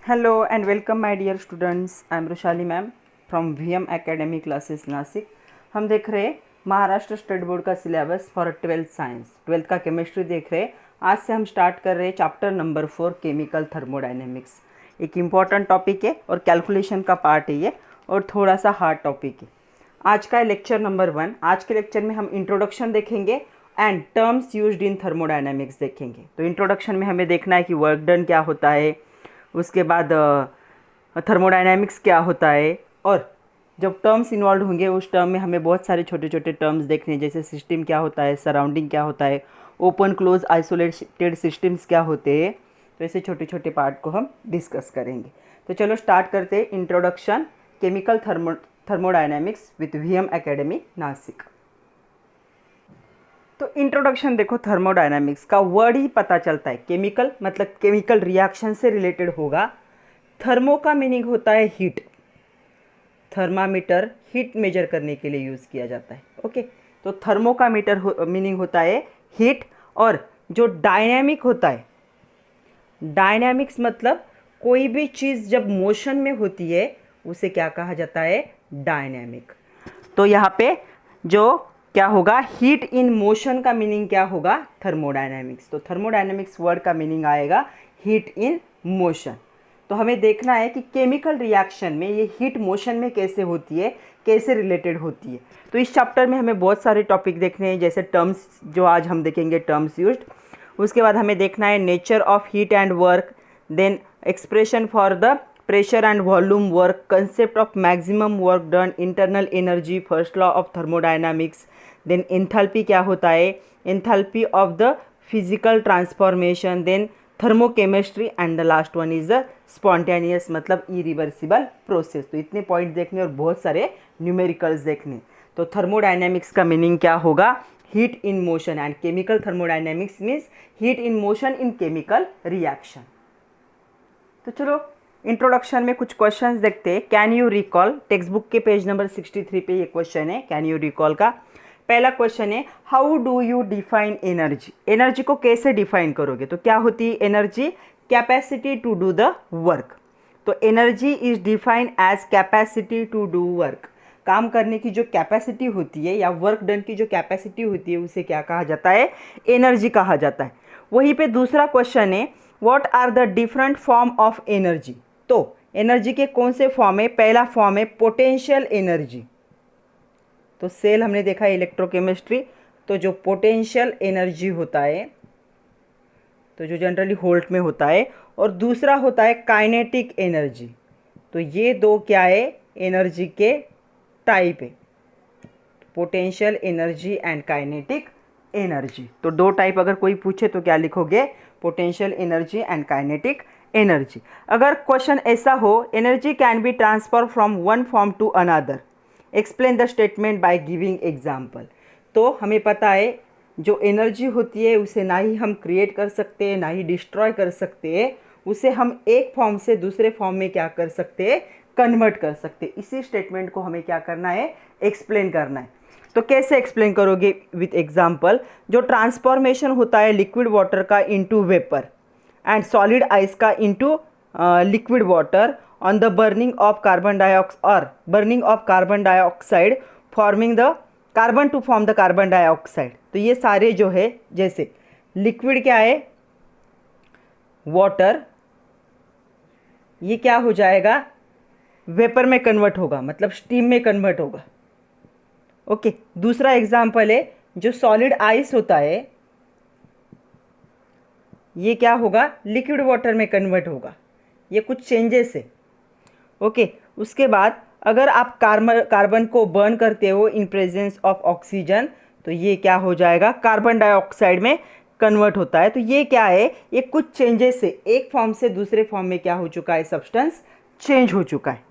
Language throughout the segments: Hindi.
Hello and welcome my dear students. I am Roshali ma'am from VM academy classes Nashik. हम देख रहे हैं महाराष्ट्र स्टेट बोर्ड का syllabus for 12th science, 12th का केमिस्ट्री देख रहे हैं। आज से हम स्टार्ट कर रहे हैं चैप्टर नंबर 4 केमिकल थर्मोडायनेमिक्स। एक इम्पॉर्टेंट टॉपिक है और कैलकुलेशन का पार्ट है ये, और थोड़ा सा हार्ड टॉपिक है। आज का लेक्चर नंबर 1। आज के लेक्चर में हम इंट्रोडक्शन देखेंगे and terms used in thermodynamics देखेंगे। तो इंट्रोडक्शन में हमें देखना है कि वर्क डन क्या होता है, उसके बाद थर्मोडायनेमिक्स क्या होता है, और जब टर्म्स इन्वॉल्व होंगे उस टर्म में हमें बहुत सारे छोटे छोटे टर्म्स देखने हैं, जैसे सिस्टम क्या होता है, सराउंडिंग क्या होता है, ओपन क्लोज आइसोलेटेड सिस्टम्स क्या होते हैं। तो ऐसे छोटे छोटे पार्ट को हम डिस्कस करेंगे। तो चलो स्टार्ट करते हैं। Introduction chemical thermodynamics with VM academy Nashik. तो इंट्रोडक्शन देखो, थर्मोडायनामिक्स का वर्ड ही पता चलता है। केमिकल मतलब केमिकल रिएक्शन से रिलेटेड होगा। थर्मो का मीनिंग होता है हीट। थर्मामीटर हीट मेजर करने के लिए यूज़ किया जाता है। ओके, तो थर्मो का मीनिंग होता है हीट। और जो डायनामिक होता है, डायनामिक्स मतलब कोई भी चीज़ जब मोशन में होती है उसे क्या कहा जाता है, डायनामिक। तो यहाँ पे जो क्या होगा, हीट इन मोशन का मीनिंग क्या होगा, थर्मोडायनेमिक्स। तो थर्मोडायनेमिक्स वर्ड का मीनिंग आएगा हीट इन मोशन। तो हमें देखना है कि केमिकल रिएक्शन में ये हीट मोशन में कैसे होती है, कैसे रिलेटेड होती है। तो इस चैप्टर में हमें बहुत सारे टॉपिक देखने हैं, जैसे टर्म्स जो आज हम देखेंगे, टर्म्स यूज्ड। उसके बाद हमें देखना है nature of heat and work, then expression for the pressure and volume work, concept of maximum work done, internal energy, first law of thermodynamics, then enthalpy क्या होता है, enthalpy of the physical transformation, then thermochemistry, and the last one is the spontaneous मतलब इरिवर्सिबल प्रोसेस। तो इतने पॉइंट देखने और बहुत सारे न्यूमेरिकल्स देखने। तो थर्मोडायनेमिक्स का मीनिंग क्या होगा, heat in motion, and chemical thermodynamics means heat in motion in chemical reaction. तो चलो इंट्रोडक्शन में कुछ क्वेश्चंस देखते हैं। Can you recall, text book के पेज नंबर 63 पे ये क्वेश्चन है, कैन यू रिकॉल का। पहला क्वेश्चन है, how do you define energy. Energy को कैसे डिफाइन करोगे। तो क्या होती है energy, capacity to do the work. तो energy is defined as capacity to do work. काम करने की जो कैपेसिटी होती है या वर्क डन की जो कैपेसिटी होती है उसे क्या कहा जाता है, एनर्जी कहा जाता है। वहीं पे दूसरा क्वेश्चन है, what are the different form of energy. तो एनर्जी के कौन से फॉर्म है, पहला फॉर्म है पोटेंशियल एनर्जी। तो सेल हमने देखा है इलेक्ट्रोकेमिस्ट्री। तो जो पोटेंशियल एनर्जी होता है, तो जो जनरली वोल्ट में होता है, और दूसरा होता है काइनेटिक एनर्जी। तो ये दो क्या है, एनर्जी के टाइप है, potential energy and kinetic energy. तो दो टाइप अगर कोई पूछे तो क्या लिखोगे, potential energy and kinetic energy. अगर क्वेश्चन ऐसा हो, energy can be transfer from one form to another, explain the statement by giving example. तो हमें पता है जो एनर्जी होती है उसे ना ही हम क्रिएट कर सकते हैं ना ही डिस्ट्रॉय कर सकते हैं, उसे हम एक फॉर्म से दूसरे फॉर्म में क्या कर सकते हैं, कन्वर्ट कर सकते हैं। इसी स्टेटमेंट को हमें क्या करना है, एक्सप्लेन करना है। तो कैसे एक्सप्लेन करोगे, विथ एग्जाम्पल। जो ट्रांसफॉर्मेशन होता है लिक्विड वाटर का into vapour and solid ice का into liquid water on the burning of carbon dioxide or burning of carbon dioxide forming the carbon to form the carbon dioxide। तो ये सारे जो है, जैसे लिक्विड क्या है, वाटर, ये क्या हो जाएगा, वेपर में कन्वर्ट होगा, मतलब स्टीम में कन्वर्ट होगा। ओके, दूसरा एग्जांपल है जो सॉलिड आइस होता है, ये क्या होगा, लिक्विड वाटर में कन्वर्ट होगा। ये कुछ चेंजेस है। ओके, उसके बाद अगर आप कार्बन को बर्न करते हो इन प्रेजेंस ऑफ ऑक्सीजन, तो ये क्या हो जाएगा, कार्बन डाइऑक्साइड में कन्वर्ट होता है। तो ये क्या है, ये कुछ चेंजेस है, एक फॉर्म से दूसरे फॉर्म में क्या हो चुका है, सब्सटेंस चेंज हो चुका है।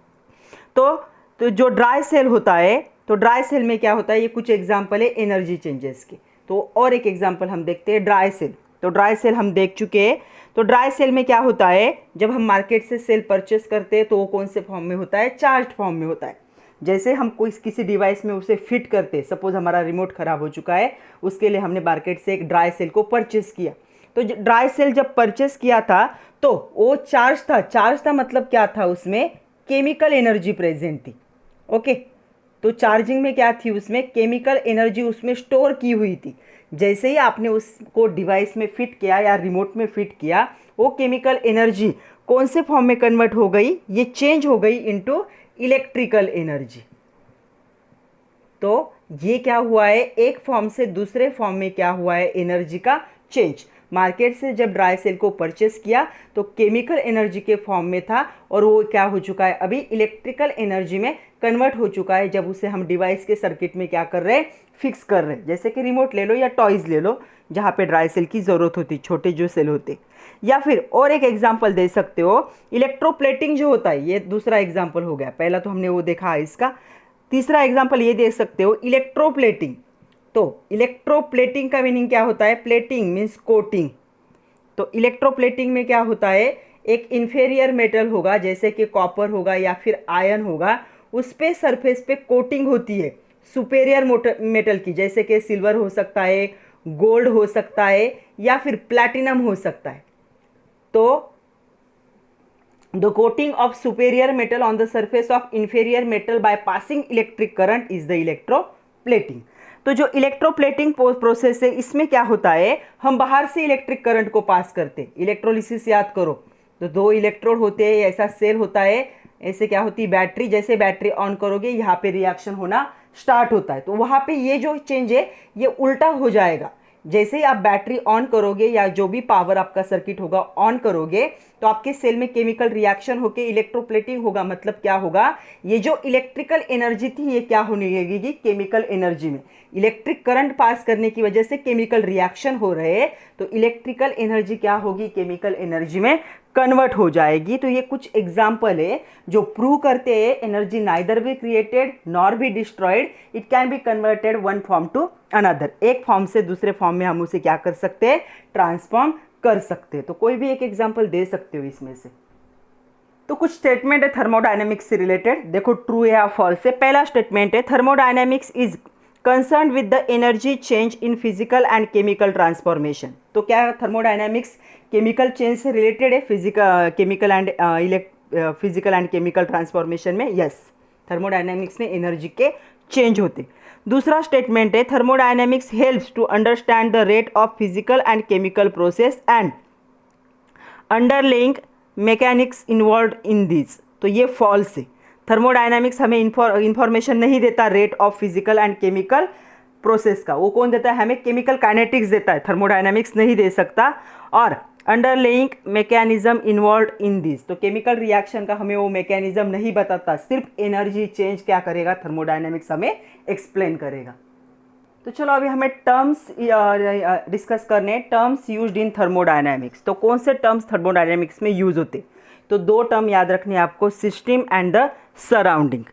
तो जो ड्राई सेल होता है, तो ड्राई सेल में क्या होता है, ये कुछ एग्जाम्पल है एनर्जी चेंजेस के। तो और एक एग्जाम्पल हम देखते हैं, ड्राई सेल। तो ड्राई सेल हम देख चुके हैं। तो ड्राई सेल में क्या होता है, जब हम मार्केट से सेल परचेस करते हैं तो वो कौन से फॉर्म में होता है, चार्ज्ड फॉर्म में होता है। जैसे हम कोई किसी डिवाइस में उसे फिट करते हैं, सपोज हमारा रिमोट ख़राब हो चुका है, उसके लिए हमने मार्केट से एक ड्राई सेल को परचेस किया, तो ड्राई सेल जब परचेस किया था तो वो चार्ज था मतलब क्या था, उसमें केमिकल एनर्जी प्रेजेंट थी। ओके, तो चार्जिंग में क्या थी, उसमें केमिकल एनर्जी उसमें स्टोर की हुई थी। जैसे ही आपने उसको डिवाइस में फिट किया या रिमोट में फिट किया, वो केमिकल एनर्जी कौन से फॉर्म में कन्वर्ट हो गई, ये चेंज हो गई इनटू इलेक्ट्रिकल एनर्जी। तो ये क्या हुआ है, एक फॉर्म से दूसरे फॉर्म में क्या हुआ है, एनर्जी का चेंज। मार्केट से जब ड्राई सेल को परचेस किया तो केमिकल एनर्जी के फॉर्म में था और वो क्या हो चुका है, अभी इलेक्ट्रिकल एनर्जी में कन्वर्ट हो चुका है, जब उसे हम डिवाइस के सर्किट में क्या कर रहे हैं, फिक्स कर रहे हैं। जैसे कि रिमोट ले लो या टॉयज़ ले लो, जहाँ पे ड्राई सेल की ज़रूरत होती, छोटे जो सेल होते। या फिर और एक एग्जाम्पल दे सकते हो, इलेक्ट्रोप्लेटिंग जो होता है, ये दूसरा एग्जाम्पल हो गया। पहला तो हमने वो देखा इसका, तीसरा एग्जाम्पल ये दे सकते हो, इलेक्ट्रोप्लेटिंग। तो इलेक्ट्रोप्लेटिंग का मीनिंग क्या होता है, प्लेटिंग मीन्स कोटिंग। तो इलेक्ट्रोप्लेटिंग में क्या होता है, एक इन्फेरियर मेटल होगा जैसे कि कॉपर होगा या फिर आयरन होगा, उस पे सरफेस पे कोटिंग होती है सुपेरियर मेटल की, जैसे कि सिल्वर हो सकता है, गोल्ड हो सकता है या फिर प्लैटिनम हो सकता है। तो the coating of superior metal on the surface of inferior metal by passing electric current is the electroplating। तो जो इलेक्ट्रोप्लेटिंग प्रोसेस है, इसमें क्या होता है, हम बाहर से इलेक्ट्रिक करंट को पास करते। इलेक्ट्रोलिसिस याद करो, तो दो इलेक्ट्रोड होते हैं, ऐसा सेल होता है, ऐसे क्या होती है बैटरी, जैसे बैटरी ऑन करोगे यहाँ पे रिएक्शन होना स्टार्ट होता है, तो वहाँ पे ये जो चेंज है ये उल्टा हो जाएगा। जैसे ही आप बैटरी ऑन करोगे या जो भी पावर आपका सर्किट होगा ऑन करोगे, तो आपके सेल में केमिकल रिएक्शन होके इलेक्ट्रोप्लेटिंग होगा। मतलब क्या होगा, ये जो इलेक्ट्रिकल एनर्जी थी ये क्या होने लगेगी, केमिकल एनर्जी में। इलेक्ट्रिक करंट पास करने की वजह से केमिकल रिएक्शन हो रहे हैं, तो इलेक्ट्रिकल एनर्जी क्या होगी, केमिकल एनर्जी में कन्वर्ट हो जाएगी। तो ये कुछ एग्जाम्पल है जो प्रूव करते हैं energy neither be created nor be destroyed, it can be converted one form to another. एक फॉर्म से दूसरे फॉर्म में हम उसे क्या कर सकते हैं, ट्रांसफॉर्म कर सकते हैं। तो कोई भी एक एग्जाम्पल दे सकते हो इसमें से। तो कुछ स्टेटमेंट है थर्मोडायनेमिक्स से रिलेटेड, देखो ट्रू है या फॉल्स है। पहला स्टेटमेंट है, thermodynamics is concern with the energy change in physical and chemical transformation. तो क्या थर्मोडायनेमिक्स केमिकल चेंज से रिलेटेड है, केमिकल एंड केमिकल ट्रांसफॉर्मेशन में? यस, थर्मोडायनेमिक्स में एनर्जी के चेंज होते। दूसरा स्टेटमेंट है, thermodynamics helps to understand the rate of physical and chemical process and underlying mechanics involve in this. तो ये फॉल्स है, थर्मोडायनेमिक्स हमें इंफॉर्मेशन नहीं देता rate of physical and chemical process का। वो कौन देता है, हमें केमिकल काइनेटिक्स देता है, थर्मोडायनेमिक्स नहीं दे सकता। और underlying mechanism involve in this, तो केमिकल रिएक्शन का हमें वो मैकेनिज्म नहीं बताता, सिर्फ एनर्जी चेंज क्या करेगा, थर्मोडायनेमिक्स हमें एक्सप्लेन करेगा। तो चलो अभी हमें टर्म्स डिस्कस करने, टर्म्स यूज्ड इन थर्मोडायनेमिक्स। तो कौन से टर्म्स थर्मोडायनेमिक्स में यूज होते, तो दो टर्म याद रखने आपको, सिस्टम एंड द सराउंडिंग।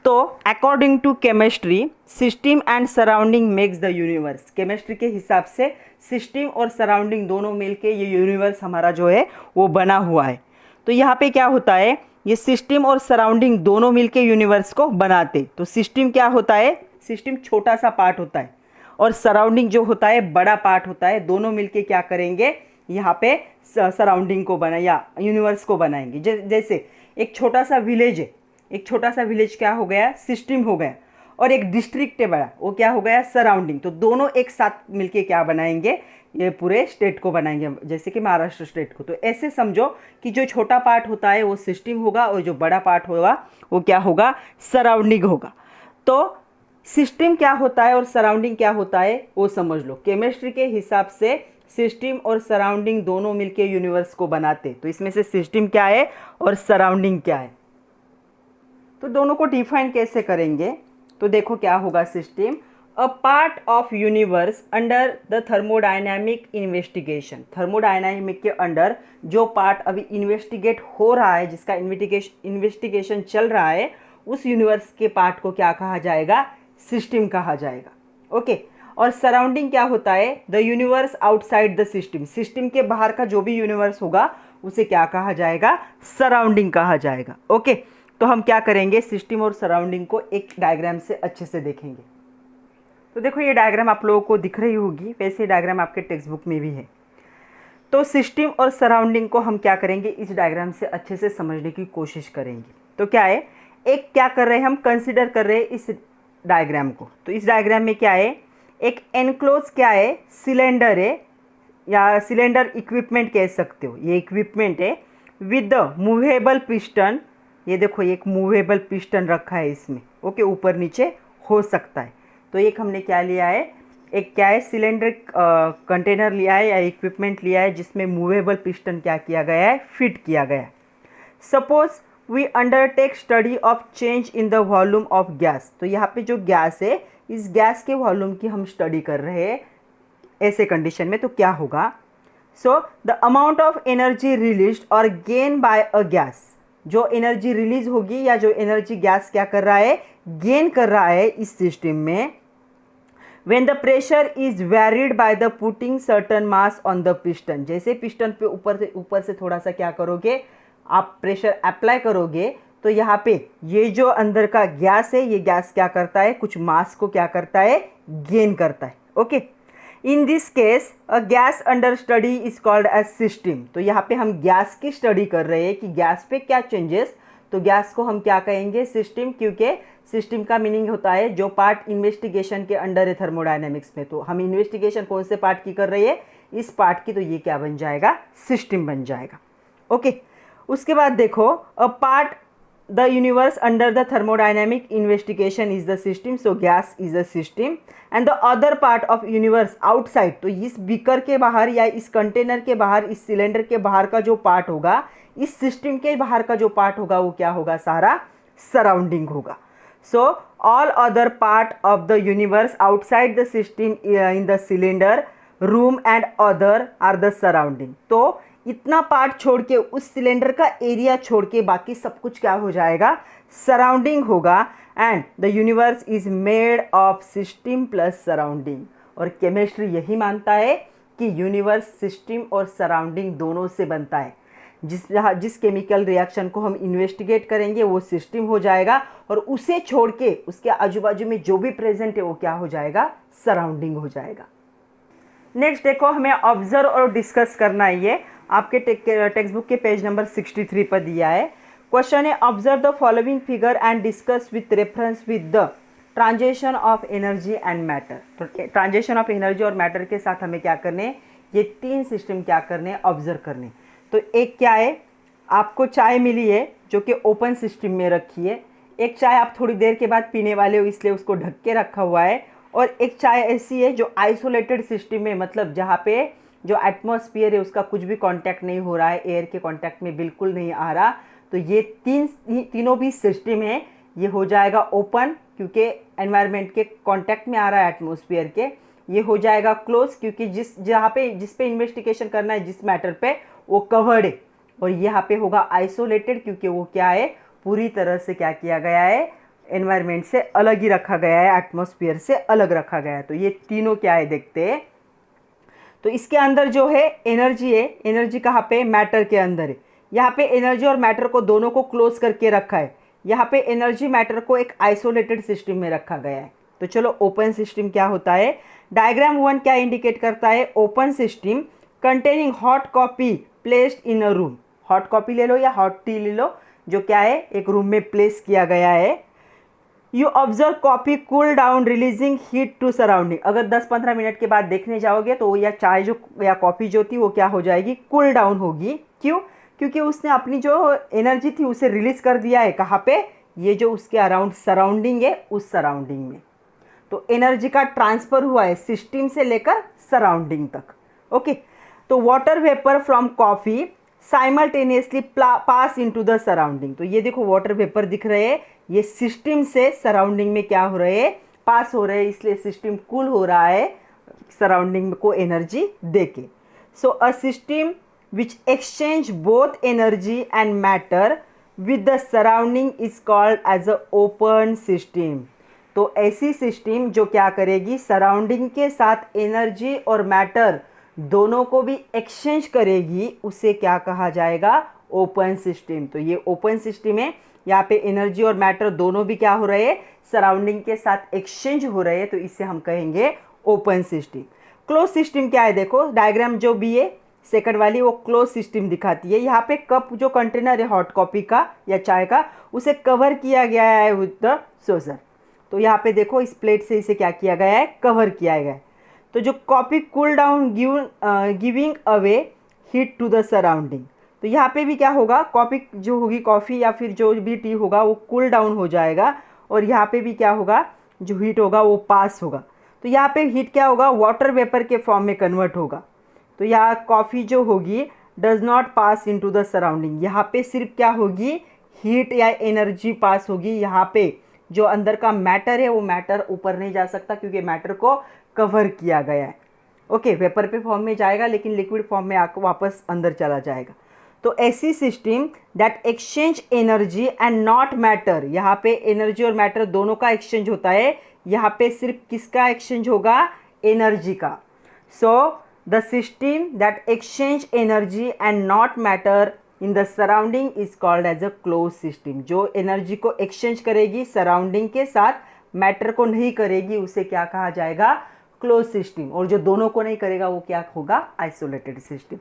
तो according to chemistry, system and surrounding makes the universe. Chemistry के हिसाब से सिस्टम और सराउंडिंग दोनों मिलके ये यूनिवर्स हमारा जो है वो बना हुआ है। तो यहाँ पे क्या होता है, ये सिस्टम और सराउंडिंग दोनों मिलके यूनिवर्स को बनाते। तो सिस्टम क्या होता है, सिस्टम छोटा सा पार्ट होता है और सराउंडिंग जो होता है बड़ा पार्ट होता है, दोनों मिलके क्या करेंगे, यहाँ पे सराउंडिंग को बना या यूनिवर्स को बनाएंगे। जैसे एक छोटा सा विलेज है, एक छोटा सा विलेज क्या हो गया, सिस्टम हो गया, और एक डिस्ट्रिक्ट है बड़ा, वो क्या हो गया, सराउंडिंग। तो दोनों एक साथ मिलके क्या बनाएंगे, ये पूरे स्टेट को बनाएंगे, जैसे कि महाराष्ट्र स्टेट को। तो ऐसे समझो कि जो छोटा पार्ट होता है वो सिस्टम होगा और जो बड़ा पार्ट होगा वो क्या होगा, सराउंडिंग होगा। तो सिस्टम क्या होता है और सराउंडिंग क्या होता है वो समझ लो। केमिस्ट्री के हिसाब से सिस्टम और सराउंडिंग दोनों मिलके यूनिवर्स को बनाते। तो इसमें से सिस्टम क्या है और सराउंडिंग क्या है, तो दोनों को डिफाइन कैसे करेंगे। तो देखो क्या होगा, system a part of universe under the thermodynamic investigation. Thermodynamic के अंडर जो पार्ट अभी इन्वेस्टिगेट हो रहा है, जिसका इन्वेस्टिगेशन चल रहा है, उस यूनिवर्स के पार्ट को क्या कहा जाएगा, सिस्टम कहा जाएगा। ओके, और सराउंडिंग क्या होता है, the universe outside the system. System के बाहर का जो भी यूनिवर्स होगा उसे क्या कहा जाएगा, सराउंडिंग कहा जाएगा। ओके, तो हम क्या करेंगे, सिस्टम और सराउंडिंग को एक डायग्राम से अच्छे से देखेंगे। तो देखो ये डायग्राम आप लोगों को दिख रही होगी, वैसे डायग्राम आपके टेक्स्ट बुक में भी है। तो सिस्टम और सराउंडिंग को हम क्या करेंगे, इस डायग्राम से अच्छे से समझने की कोशिश करेंगे। तो क्या है, एक क्या कर रहे हैं हम, कंसिडर कर रहे हैं इस डायग्राम को। तो इस डायग्राम में क्या है, एक एनक्लोज क्या है, सिलेंडर है, या सिलेंडर इक्विपमेंट कह सकते हो, ये इक्विपमेंट है विद द मूवेबल पिस्टन। ये देखो एक मूवेबल पिस्टन रखा है इसमें, ओके, ऊपर नीचे हो सकता है। तो एक हमने क्या लिया है, एक क्या है, सिलेंडर कंटेनर लिया है या इक्विपमेंट लिया है जिसमें मूवेबल पिस्टन क्या किया गया है, फिट किया गया है। Suppose we undertake study of change in the volume of gas. तो यहाँ पे जो गैस है, इस गैस के वॉल्यूम की हम स्टडी कर रहे हैं ऐसे कंडीशन में। तो क्या होगा, so the amount of energy released और गेन बाय अ गैस, जो एनर्जी रिलीज होगी या जो एनर्जी गैस क्या कर रहा है, गेन कर रहा है इस सिस्टम में, when the pressure is varied by the putting certain mass on the piston। जैसे पिस्टन पे ऊपर से थोड़ा सा क्या करोगे, आप प्रेशर अप्लाई करोगे, तो यहाँ पे ये जो अंदर का गैस है, ये गैस क्या करता है, कुछ मास को क्या करता है, गेन करता है। Okay, in this case a gas under study is called as system. तो यहाँ पे हम गैस की स्टडी कर रहे हैं कि गैस पे क्या चेंजेस, तो गैस को हम क्या कहेंगे, सिस्टम, क्योंकि सिस्टम का मीनिंग होता है जो पार्ट इन्वेस्टिगेशन के अंडर है थर्मोडायनेमिक्स में। तो हम इन्वेस्टिगेशन कौन से पार्ट की कर रही है, इस पार्ट की, तो ये क्या बन जाएगा, सिस्टम बन जाएगा। ओके, उसके बाद देखो, a part the universe under the thermodynamic investigation is the system, so gas is a system. And the other part of universe outside, तो इस बीकर के बाहर या इस कंटेनर के बाहर, इस सिलेंडर के बाहर का जो पार्ट होगा, इस सिस्टम के बाहर का जो पार्ट होगा, वो क्या होगा, सारा सराउंडिंग होगा। So all other part of the universe outside the system in the cylinder room and other are the surrounding. तो इतना पार्ट छोड़ के, उस सिलेंडर का एरिया छोड़ के बाकी सब कुछ क्या हो जाएगा, सराउंडिंग होगा। And the universe is made of system plus surrounding. और केमिस्ट्री यही मानता है कि यूनिवर्स सिस्टम और सराउंडिंग दोनों से बनता है। जिस केमिकल रिएक्शन को हम इन्वेस्टिगेट करेंगे वो सिस्टम हो जाएगा, और उसे छोड़ के उसके आजू बाजू में जो भी प्रेजेंट है वो क्या हो जाएगा, सराउंडिंग हो जाएगा। नेक्स्ट देखो, हमें ऑब्जर्व और डिस्कस करना है, ये आपके टेक्स्ट बुक के पेज नंबर 63 पर दिया है। क्वेश्चन है, observe the following figure and discuss with reference with the transition of energy and matter. तो ट्रांजिशन ऑफ एनर्जी और मैटर के साथ हमें क्या करने, ये तीन सिस्टम क्या करने, ऑब्जर्व करने। तो एक क्या है, आपको चाय मिली है जो कि ओपन सिस्टम में रखी है, एक चाय आप थोड़ी देर के बाद पीने वाले हो इसलिए उसको ढक के रखा हुआ है, और एक चाय ऐसी है जो आइसोलेटेड सिस्टम में, मतलब जहाँ पे जो एटमॉस्फेयर है उसका कुछ भी कांटेक्ट नहीं हो रहा है, एयर के कांटेक्ट में बिल्कुल नहीं आ रहा। तो ये तीनों भी सिस्टम है, ये हो जाएगा ओपन क्योंकि एनवायरनमेंट के कांटेक्ट में आ रहा है एटमॉस्फेयर के। ये हो जाएगा क्लोज क्योंकि जिस पे इन्वेस्टिगेशन करना है, जिस मैटर पे, वो कवर्ड है। और यहाँ पे होगा आइसोलेटेड क्योंकि वो क्या है, पूरी तरह से क्या किया गया है, एनवायरनमेंट से अलग ही रखा गया है, एटमॉस्फेयर से अलग रखा गया है। तो ये तीनों क्या है देखते हैं। तो इसके अंदर जो है एनर्जी है, एनर्जी कहाँ पे, मैटर के अंदर है। यहाँ पे एनर्जी और मैटर को दोनों को क्लोज करके रखा है। यहाँ पे एनर्जी मैटर को एक आइसोलेटेड सिस्टम में रखा गया है। तो चलो ओपन सिस्टम क्या होता है, डायग्राम 1 क्या इंडिकेट करता है, open system containing hot coffee placed in a room. Hot coffee ले लो या हॉट टी ले लो, जो क्या है, एक रूम में प्लेस किया गया है। You observe coffee cool down releasing heat to surrounding. अगर 10-15 मिनट के बाद देखने जाओगे तो या चाय जो या कॉफ़ी जो थी वो क्या हो जाएगी, कूल डाउन होगी। क्यों, क्योंकि उसने अपनी जो एनर्जी थी उसे रिलीज कर दिया है, कहाँ पे, ये जो उसके अराउंड सराउंडिंग है, उस सराउंडिंग में। तो एनर्जी का ट्रांसफ़र हुआ है सिस्टम से लेकर सराउंडिंग तक। ओके, तो water vapour from coffee simultaneously pass into the surrounding. तो ये देखो वाटर वेपर दिख रहे हैं, ये सिस्टम से सराउंडिंग में क्या हो रहे हैं, पास हो रहे हैं, इसलिए सिस्टम कूल हो रहा है सराउंडिंग को एनर्जी देके। So a system which exchange both energy and matter with the surrounding is called as a open system. तो ऐसी सिस्टम जो क्या करेगी, सराउंडिंग के साथ एनर्जी और मैटर दोनों को भी एक्सचेंज करेगी, उसे क्या कहा जाएगा, ओपन सिस्टम। तो ये ओपन सिस्टम है, यहाँ पे एनर्जी और मैटर दोनों भी क्या हो रहे हैं, सराउंडिंग के साथ एक्सचेंज हो रहे हैं, तो इसे हम कहेंगे ओपन सिस्टम। क्लोज सिस्टम क्या है, देखो डायग्राम जो भी है, सेकंड वाली वो क्लोज सिस्टम दिखाती है। यहाँ पे कप जो कंटेनर है हॉट कॉफ़ी का या चाय का, उसे कवर किया गया है विद द सॉसर। तो यहाँ पे देखो इस प्लेट से इसे क्या किया गया है, कवर किया गया है। तो जो coffee cool down giving away heat to the surrounding. तो यहाँ पे भी क्या होगा, कॉफ़ी जो होगी, कॉफ़ी या फिर जो भी टी होगा वो कूल डाउन हो जाएगा और यहाँ पे भी क्या होगा, जो हीट होगा वो पास होगा। तो यहाँ पे हीट क्या होगा, वाटर वेपर के फॉर्म में कन्वर्ट होगा। तो यहाँ कॉफ़ी जो होगी does not pass into the surrounding, यहाँ पे सिर्फ क्या होगी, हीट या एनर्जी पास होगी। यहाँ पे जो अंदर का मैटर है वो मैटर ऊपर नहीं जा सकता क्योंकि मैटर को कवर किया गया है। ओके, वेपर पे फॉर्म में जाएगा लेकिन लिक्विड फॉर्म में आकर वापस अंदर चला जाएगा। तो ऐसी system that exchange energy and not matter, यहाँ पे एनर्जी और मैटर दोनों का एक्सचेंज होता है। यहाँ पे सिर्फ किसका एक्सचेंज होगा, एनर्जी का। So the system that exchange energy and not matter in the surrounding is called as a close system. जो एनर्जी को एक्सचेंज करेगी सराउंडिंग के साथ, मैटर को नहीं करेगी, उसे क्या कहा जाएगा, क्लोज सिस्टम। और जो दोनों को नहीं करेगा वो क्या होगा, आइसोलेटेड सिस्टम।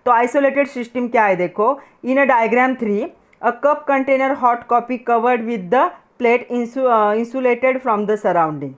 तो आइसोलेटेड सिस्टम क्या है, देखो in a diagram 3 a cup container hot coffee covered with the plate insulated from the surrounding,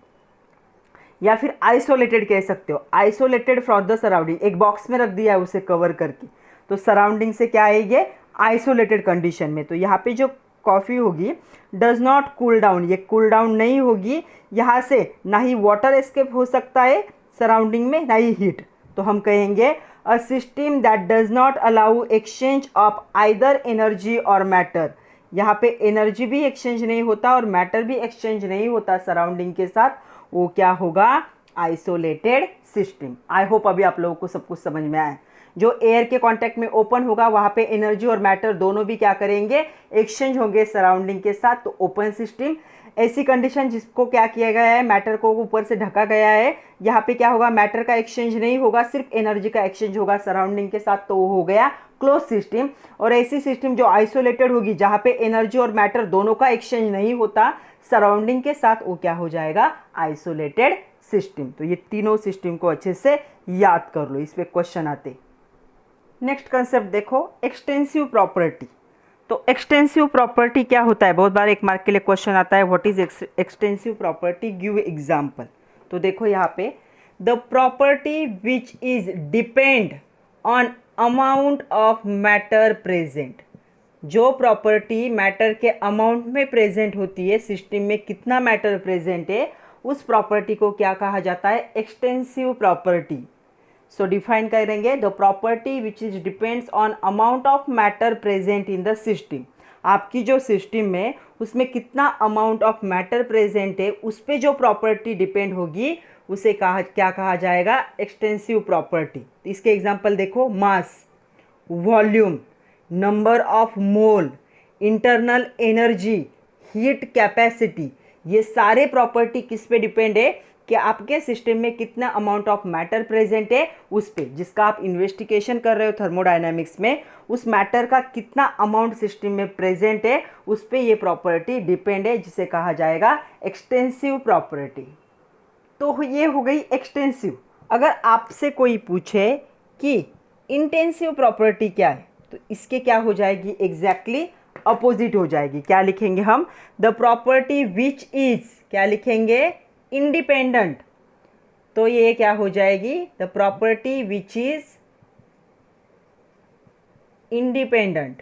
या फिर आइसोलेटेड कह सकते हो, आइसोलेटेड फ्रॉम द सराउंडिंग। एक बॉक्स में रख दिया है उसे कवर करके, तो सराउंडिंग से क्या है, ये आइसोलेटेड कंडीशन में। तो यहाँ पे जो कॉफ़ी होगी डज नॉट कूल डाउन, ये कूल डाउन नहीं होगी, यहाँ से ना ही वाटर एस्केप हो सकता है सराउंडिंग में, ना ही हीट। तो हम कहेंगे a system that does not allow exchange of either energy और मैटर। यहाँ पे एनर्जी भी एक्सचेंज नहीं होता और मैटर भी एक्सचेंज नहीं होता सराउंडिंग के साथ, वो क्या होगा, आइसोलेटेड सिस्टम। आई होप अभी आप लोगों को सब कुछ समझ में आया। जो एयर के कांटेक्ट में ओपन होगा वहाँ पे एनर्जी और मैटर दोनों भी क्या करेंगे, एक्सचेंज होंगे सराउंडिंग के साथ, तो ओपन सिस्टम। ऐसी कंडीशन जिसको क्या किया गया है, मैटर को ऊपर से ढका गया है, यहाँ पे क्या होगा, मैटर का एक्सचेंज नहीं होगा, सिर्फ एनर्जी का एक्सचेंज होगा सराउंडिंग के साथ, तो वो हो गया क्लोज सिस्टम। और ऐसी सिस्टम जो आइसोलेटेड होगी, जहाँ पे एनर्जी और मैटर दोनों का एक्सचेंज नहीं होता सराउंडिंग के साथ, वो क्या हो जाएगा, आइसोलेटेड सिस्टम। तो ये तीनों सिस्टम को अच्छे से याद कर लो, इस पे क्वेश्चन आते। नेक्स्ट कंसेप्ट देखो, एक्सटेंसिव प्रॉपर्टी। तो एक्सटेंसिव प्रॉपर्टी क्या होता है, बहुत बार एक मार्क के लिए क्वेश्चन आता है, what is extensive property, give example. तो देखो यहाँ पे, the property which is depend on amount of matter present. जो प्रॉपर्टी मैटर के अमाउंट में प्रेजेंट होती है, सिस्टम में कितना मैटर प्रेजेंट है, उस प्रॉपर्टी को क्या कहा जाता है, एक्सटेंसिव प्रॉपर्टी। सो डिफाइन करेंगे, the property which is depends on amount of matter present in the system. आपकी जो सिस्टम में उसमें कितना अमाउंट ऑफ मैटर प्रेजेंट है, उस पर जो प्रॉपर्टी डिपेंड होगी उसे क्या कहा जाएगा, एक्सटेंसिव प्रॉपर्टी। इसके एग्जांपल देखो, mass, volume, number of mole, internal energy, heat capacity, ये सारे प्रॉपर्टी किस पे डिपेंड है, कि आपके सिस्टम में कितना अमाउंट ऑफ मैटर प्रेजेंट है उस पे, जिसका आप इन्वेस्टिगेशन कर रहे हो थर्मोडायनामिक्स में, उस मैटर का कितना अमाउंट सिस्टम में प्रेजेंट है उस पे ये प्रॉपर्टी डिपेंड है, जिसे कहा जाएगा एक्सटेंसिव प्रॉपर्टी। तो ये हो गई एक्सटेंसिव। अगर आपसे कोई पूछे कि इंटेंसिव प्रॉपर्टी क्या है, तो इसके क्या हो जाएगी, एग्जैक्टली अपोजिट हो जाएगी। क्या लिखेंगे हम, द प्रॉपर्टी विच इज, क्या लिखेंगे, इंडिपेंडेंट। तो ये क्या हो जाएगी, the property which is independent,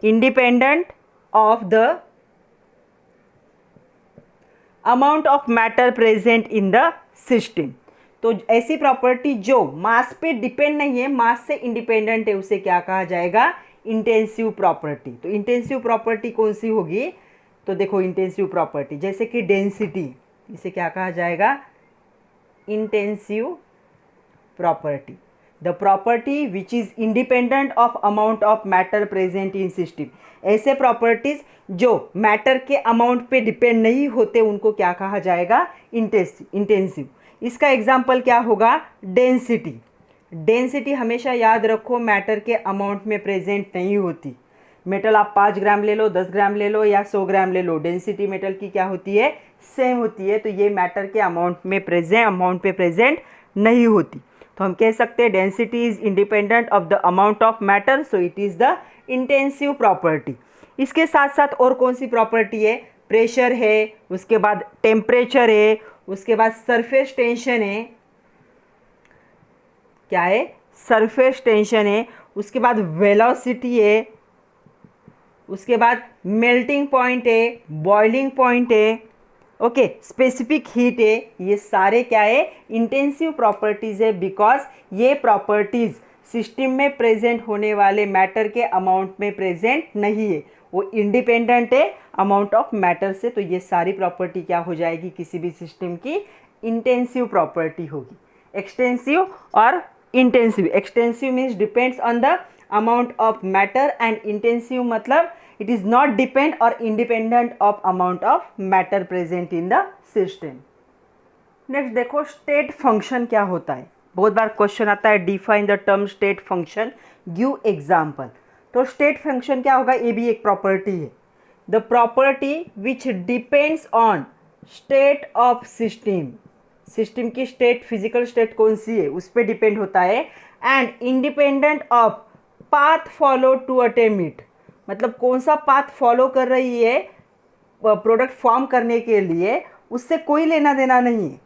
independent of the amount of matter present in the system. तो ऐसी प्रॉपर्टी जो मास पे डिपेंड नहीं है, मास से इंडिपेंडेंट है, उसे क्या कहा जाएगा, इंटेंसिव प्रॉपर्टी। तो इंटेंसिव प्रॉपर्टी कौन सी होगी, तो देखो इंटेंसिव प्रॉपर्टी जैसे कि डेंसिटी, इसे क्या कहा जाएगा, intensive property. The property which is independent of amount of matter present in system. ऐसे प्रॉपर्टीज जो मैटर के अमाउंट पे डिपेंड नहीं होते, उनको क्या कहा जाएगा, इंटेंसिव। इसका एग्जाम्पल क्या होगा, डेंसिटी। डेंसिटी हमेशा याद रखो मैटर के अमाउंट में प्रेजेंट नहीं होती। मेटल आप 5 ग्राम ले लो, 10 ग्राम ले लो या 100 ग्राम ले लो, डेंसिटी मेटल की क्या होती है, सेम होती है। तो ये मैटर के अमाउंट पे प्रेजेंट नहीं होती। तो हम कह सकते हैं density is independent of the amount of matter, so it is the intensive property. इसके साथ साथ और कौन सी प्रॉपर्टी है? प्रेशर है, उसके बाद टेम्परेचर है, उसके बाद सरफेस टेंशन है, क्या है? सरफेस टेंशन है, उसके बाद वेलोसिटी है, उसके बाद मेल्टिंग पॉइंट है, बॉइलिंग पॉइंट है, ओके, स्पेसिफिक हीट है। ये सारे क्या है? इंटेंसिव प्रॉपर्टीज़ है, बिकॉज ये प्रॉपर्टीज़ सिस्टम में प्रेजेंट होने वाले मैटर के अमाउंट में प्रेजेंट नहीं है, वो इंडिपेंडेंट है अमाउंट ऑफ मैटर से। तो ये सारी प्रॉपर्टी क्या हो जाएगी? किसी भी सिस्टम की इंटेंसिव प्रॉपर्टी होगी। एक्सटेंसिव और intensive, extensive means depends on the amount of matter and intensive मतलब it is not depend or independent of amount of matter present in the system. Next देखो स्टेट फंक्शन क्या होता है। बहुत बार क्वेश्चन आता है define the term state function, give example. तो स्टेट फंक्शन क्या होगा? ये भी एक प्रॉपर्टी है। The property which depends on state of system, system की स्टेट, फिजिकल स्टेट कौन सी है उस पर डिपेंड होता है, and independent of path follow to attain it, मतलब कौन सा पाथ फॉलो कर रही है प्रोडक्ट फॉर्म करने के लिए, उससे कोई लेना देना नहीं है।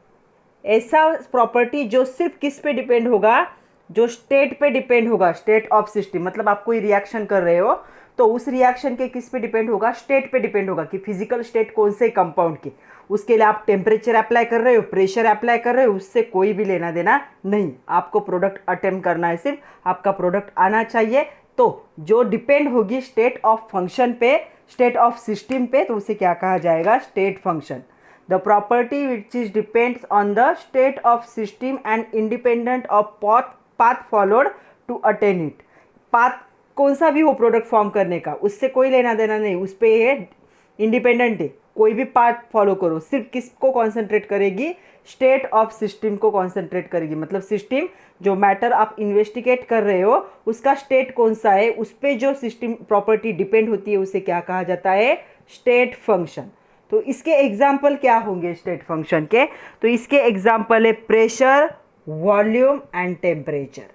ऐसा प्रॉपर्टी जो सिर्फ किस पे डिपेंड होगा? जो स्टेट पे डिपेंड होगा, स्टेट ऑफ सिस्टम। मतलब आप कोई रिएक्शन कर रहे हो तो उस रिएक्शन के किस पे डिपेंड होगा? स्टेट पे डिपेंड होगा कि फिजिकल स्टेट कौन से कंपाउंड की। उसके लिए आप टेम्परेचर अप्लाई कर रहे हो, प्रेशर अप्लाई कर रहे हो, उससे कोई भी लेना देना नहीं। आपको प्रोडक्ट अटेम्प्ट करना है, सिर्फ आपका प्रोडक्ट आना चाहिए। तो जो डिपेंड होगी स्टेट ऑफ फंक्शन पे, स्टेट ऑफ सिस्टम पे, तो उसे क्या कहा जाएगा? State function. The property which is depends on the state of system and independent of path followed to attain it. Path कौन सा भी हो प्रोडक्ट फॉर्म करने का, उससे कोई लेना देना नहीं, उस पर ये इंडिपेंडेंट है। कोई भी पाथ फॉलो करो, सिर्फ किसको कॉन्सेंट्रेट करेगी? स्टेट ऑफ सिस्टम को कॉन्सेंट्रेट करेगी। मतलब सिस्टम, जो मैटर आप इन्वेस्टिगेट कर रहे हो उसका स्टेट कौन सा है, उस पर जो सिस्टम प्रॉपर्टी डिपेंड होती है उसे क्या कहा जाता है? State function. तो इसके एग्जाम्पल क्या होंगे स्टेट फंक्शन के? तो इसके एग्जाम्पल है प्रेशर, वॉल्यूम एंड टेम्परेचर।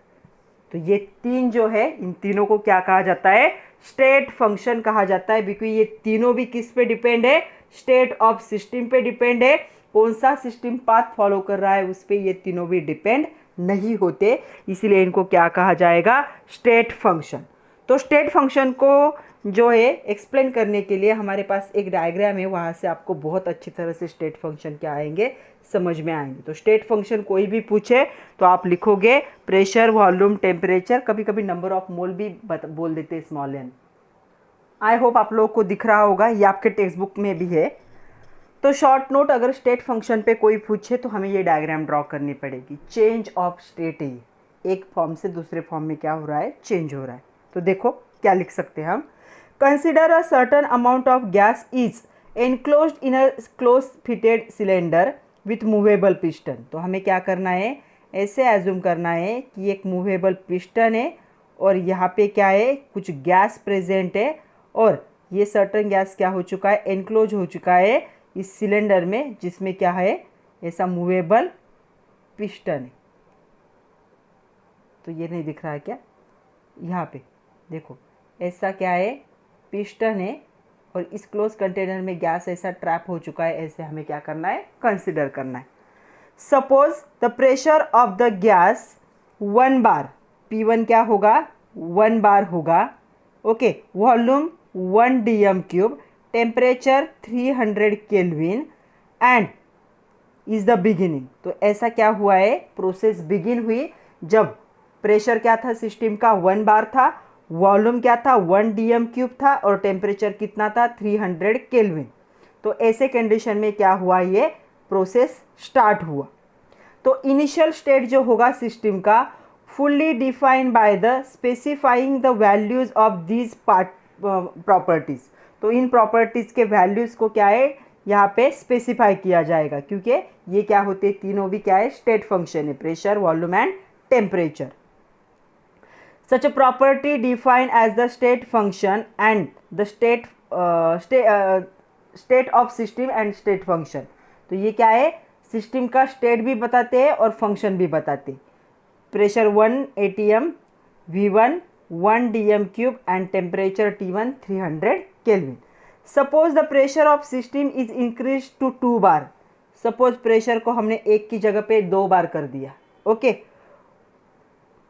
तो ये तीन जो है, इन तीनों को क्या कहा जाता है? स्टेट फंक्शन कहा जाता है, बिकॉज ये तीनों भी किस पे डिपेंड है? स्टेट ऑफ सिस्टम पे डिपेंड है। कौन सा सिस्टम पाथ फॉलो कर रहा है उस पर ये तीनों भी डिपेंड नहीं होते, इसीलिए इनको क्या कहा जाएगा? State function. तो स्टेट फंक्शन को जो है एक्सप्लेन करने के लिए हमारे पास एक डायग्राम है, वहाँ से आपको बहुत अच्छी तरह से स्टेट फंक्शन क्या आएंगे समझ में आएंगे। तो स्टेट फंक्शन कोई भी पूछे तो आप लिखोगे प्रेशर, वॉल्यूम, टेम्परेचर, कभी कभी नंबर ऑफ मोल भी बोल देते स्मॉल एन। आई होप आप लोगों को दिख रहा होगा, ये आपके टेक्स्ट बुक में भी है। तो शॉर्ट नोट, अगर स्टेट फंक्शन पे कोई पूछे तो हमें ये डायग्राम ड्रॉ करनी पड़ेगी। चेंज ऑफ स्टेट है, एक फॉर्म से दूसरे फॉर्म में क्या हो रहा है? चेंज हो रहा है। तो देखो क्या लिख सकते हैं हम? Consider a certain amount of gas is enclosed in a close fitted cylinder with movable piston. तो हमें क्या करना है? ऐसे एज्यूम करना है कि एक मूवेबल पिस्टन है और यहाँ पे क्या है? कुछ गैस प्रेजेंट है और ये सर्टन गैस क्या हो चुका है? एनक्लोज हो चुका है इस सिलेंडर में, जिसमें क्या है? ऐसा मूवेबल पिस्टन है। तो ये नहीं दिख रहा है क्या? यहाँ पे देखो, ऐसा क्या है? पिस्टन है और इस क्लोज कंटेनर में गैस ऐसा ट्रैप हो चुका है। ऐसे हमें क्या करना है? कंसिडर करना है। Suppose the pressure of the gas 1 bar, P1 क्या होगा? 1 बार होगा। Okay, volume 1 dm³, temperature 300 kelvin and is the beginning. तो ऐसा क्या हुआ है? प्रोसेस बिगिन हुई जब प्रेशर क्या था सिस्टम का? 1 बार था, वॉल्यूम क्या था? 1 dm³ था और टेम्परेचर कितना था? 300 केल्विन। तो ऐसे कंडीशन में क्या हुआ? ये प्रोसेस स्टार्ट हुआ। तो इनिशियल स्टेट जो होगा सिस्टम का, fully defined by the specifying the values of these properties. तो इन प्रॉपर्टीज के वैल्यूज को क्या है? यहाँ पे स्पेसिफाई किया जाएगा, क्योंकि ये क्या होते हैं? तीनों भी क्या है? स्टेट फंक्शन है, pressure, volume and temperature. Such a property defined as the state function and the state of system and state function। तो ये क्या है? सिस्टम का स्टेट भी बताते हैं और फंक्शन भी बताते हैं। Pressure 1 atm, V1 1 dm cube and temperature T1 300 Kelvin. Suppose the pressure of system is increased to 2 bar. Suppose pressure को हमने एक की जगह पे 2 बार कर दिया. Okay,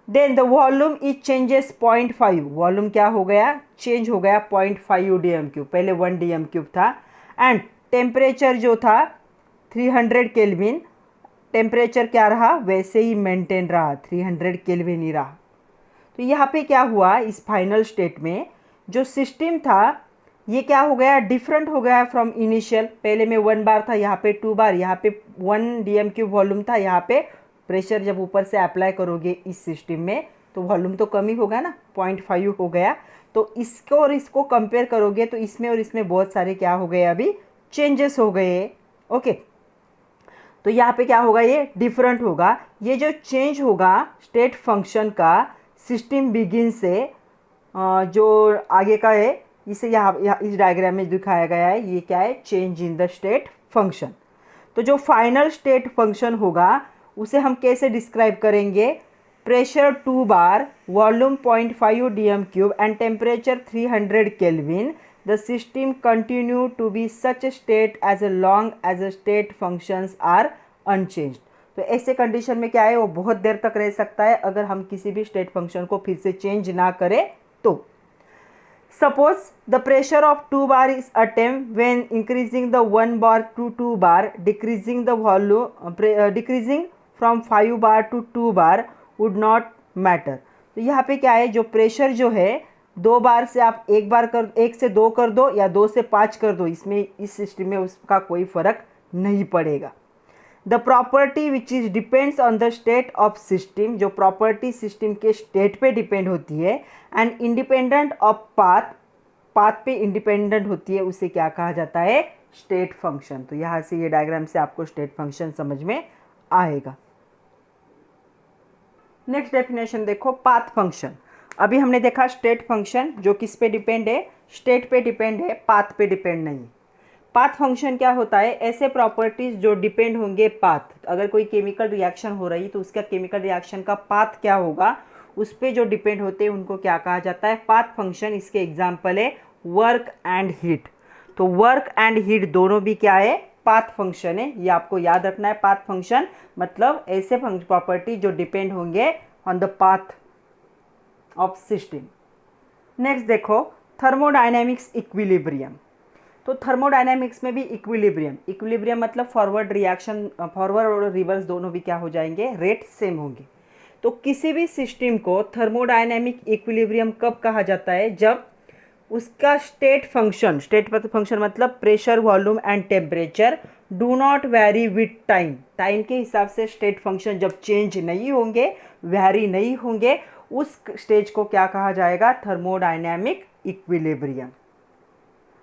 then the volume is changes 0.5. Volume क्या हो गया? चेंज हो गया 0.5 डीएम क्यूब, पहले 1 डीएम क्यूब था. एंड टेम्परेचर जो था 300 केल्विन, टेम्परेचर क्या रहा? वैसे ही मेंटेन रहा, 300 केल्विन ही रहा. तो यहाँ पे क्या हुआ? इस फाइनल स्टेट में जो सिस्टम था ये क्या हो गया? डिफरेंट हो गया फ्रॉम इनिशियल. पहले में 1 बार था, यहाँ पे 2 बार, यहाँ पे 1 डीएम क्यूब वॉल्यूम था. यहाँ पे प्रेशर जब ऊपर से अप्लाई करोगे इस सिस्टम में तो वॉल्यूम तो कम ही होगा ना, 0.5 हो गया. तो इसको और इसको कंपेयर करोगे तो इसमें और इसमें बहुत सारे क्या हो गए? अभी चेंजेस हो गए. ओके, तो यहाँ पे क्या होगा? ये डिफरेंट होगा. ये जो चेंज होगा स्टेट फंक्शन का सिस्टम बिगिन से जो आगे का है, इसे यहाँ इस डायग्राम में दिखाया गया है. ये क्या है? Change in the state function. तो जो फाइनल स्टेट फंक्शन होगा उसे हम कैसे डिस्क्राइब करेंगे? Pressure 2 bar, volume 0.5 DM cube and temperature 300 kelvin. The system continue to be such state as long as state functions are unchanged. तो ऐसे कंडीशन में क्या है? वो बहुत देर तक रह सकता है अगर हम किसी भी स्टेट फंक्शन को फिर से चेंज ना करें तो. Suppose the pressure of 2 bar is attained when increasing the 1 bar to 2 bar, decreasing the volume, decreasing from 5 bar to 2 bar would not matter. तो यहाँ पे क्या है? जो प्रेशर जो है 2 बार से आप 1 से 2 कर दो या 2 से 5 कर दो, इसमें इस सिस्टम में उसका कोई फ़र्क नहीं पड़ेगा. The property which is depends on the state of system, जो प्रॉपर्टी सिस्टम के स्टेट पे डिपेंड होती है and independent of path, path पे इंडिपेंडेंट होती है, उसे क्या कहा जाता है? State function. तो यहाँ से ये डायग्राम से आपको स्टेट फंक्शन समझ में आएगा. नेक्स्ट डेफिनेशन देखो, पाथ फंक्शन. अभी हमने देखा स्टेट फंक्शन जो किस पे डिपेंड है? स्टेट पे डिपेंड है, पाथ पे डिपेंड नहीं. पाथ फंक्शन क्या होता है? ऐसे प्रॉपर्टीज जो डिपेंड होंगे पाथ. अगर कोई केमिकल रिएक्शन हो रही तो उसका केमिकल रिएक्शन का पाथ क्या होगा, उस पर जो डिपेंड होते हैं उनको क्या कहा जाता है? Path function. इसके एग्जाम्पल है वर्क एंड हीट. तो वर्क एंड हीट दोनों भी क्या है? पाथ फंक्शन है. ये आपको याद रखना है. पाथ फंक्शन मतलब ऐसे प्रॉपर्टी जो डिपेंड होंगे on the path of system. Next देखो, थर्मोडायनेमिक्स इक्विलिब्रियम. तो थर्मोडायनेमिक्स में भी इक्विलिब्रियम मतलब फॉरवर्ड रिएक्शन, फॉरवर्ड और रिवर्स दोनों भी क्या हो जाएंगे? रेट सेम होंगे. तो किसी भी सिस्टम को थर्मोडायनेमिक इक्विलिब्रियम कब कहा जाता है? जब उसका स्टेट फंक्शन मतलब pressure, volume and temperature do not very with time. Time के हिसाब से स्टेट फंक्शन जब चेंज नहीं होंगे, वेरी नहीं होंगे, उस स्टेज को क्या कहा जाएगा? Thermodynamic equilibrium.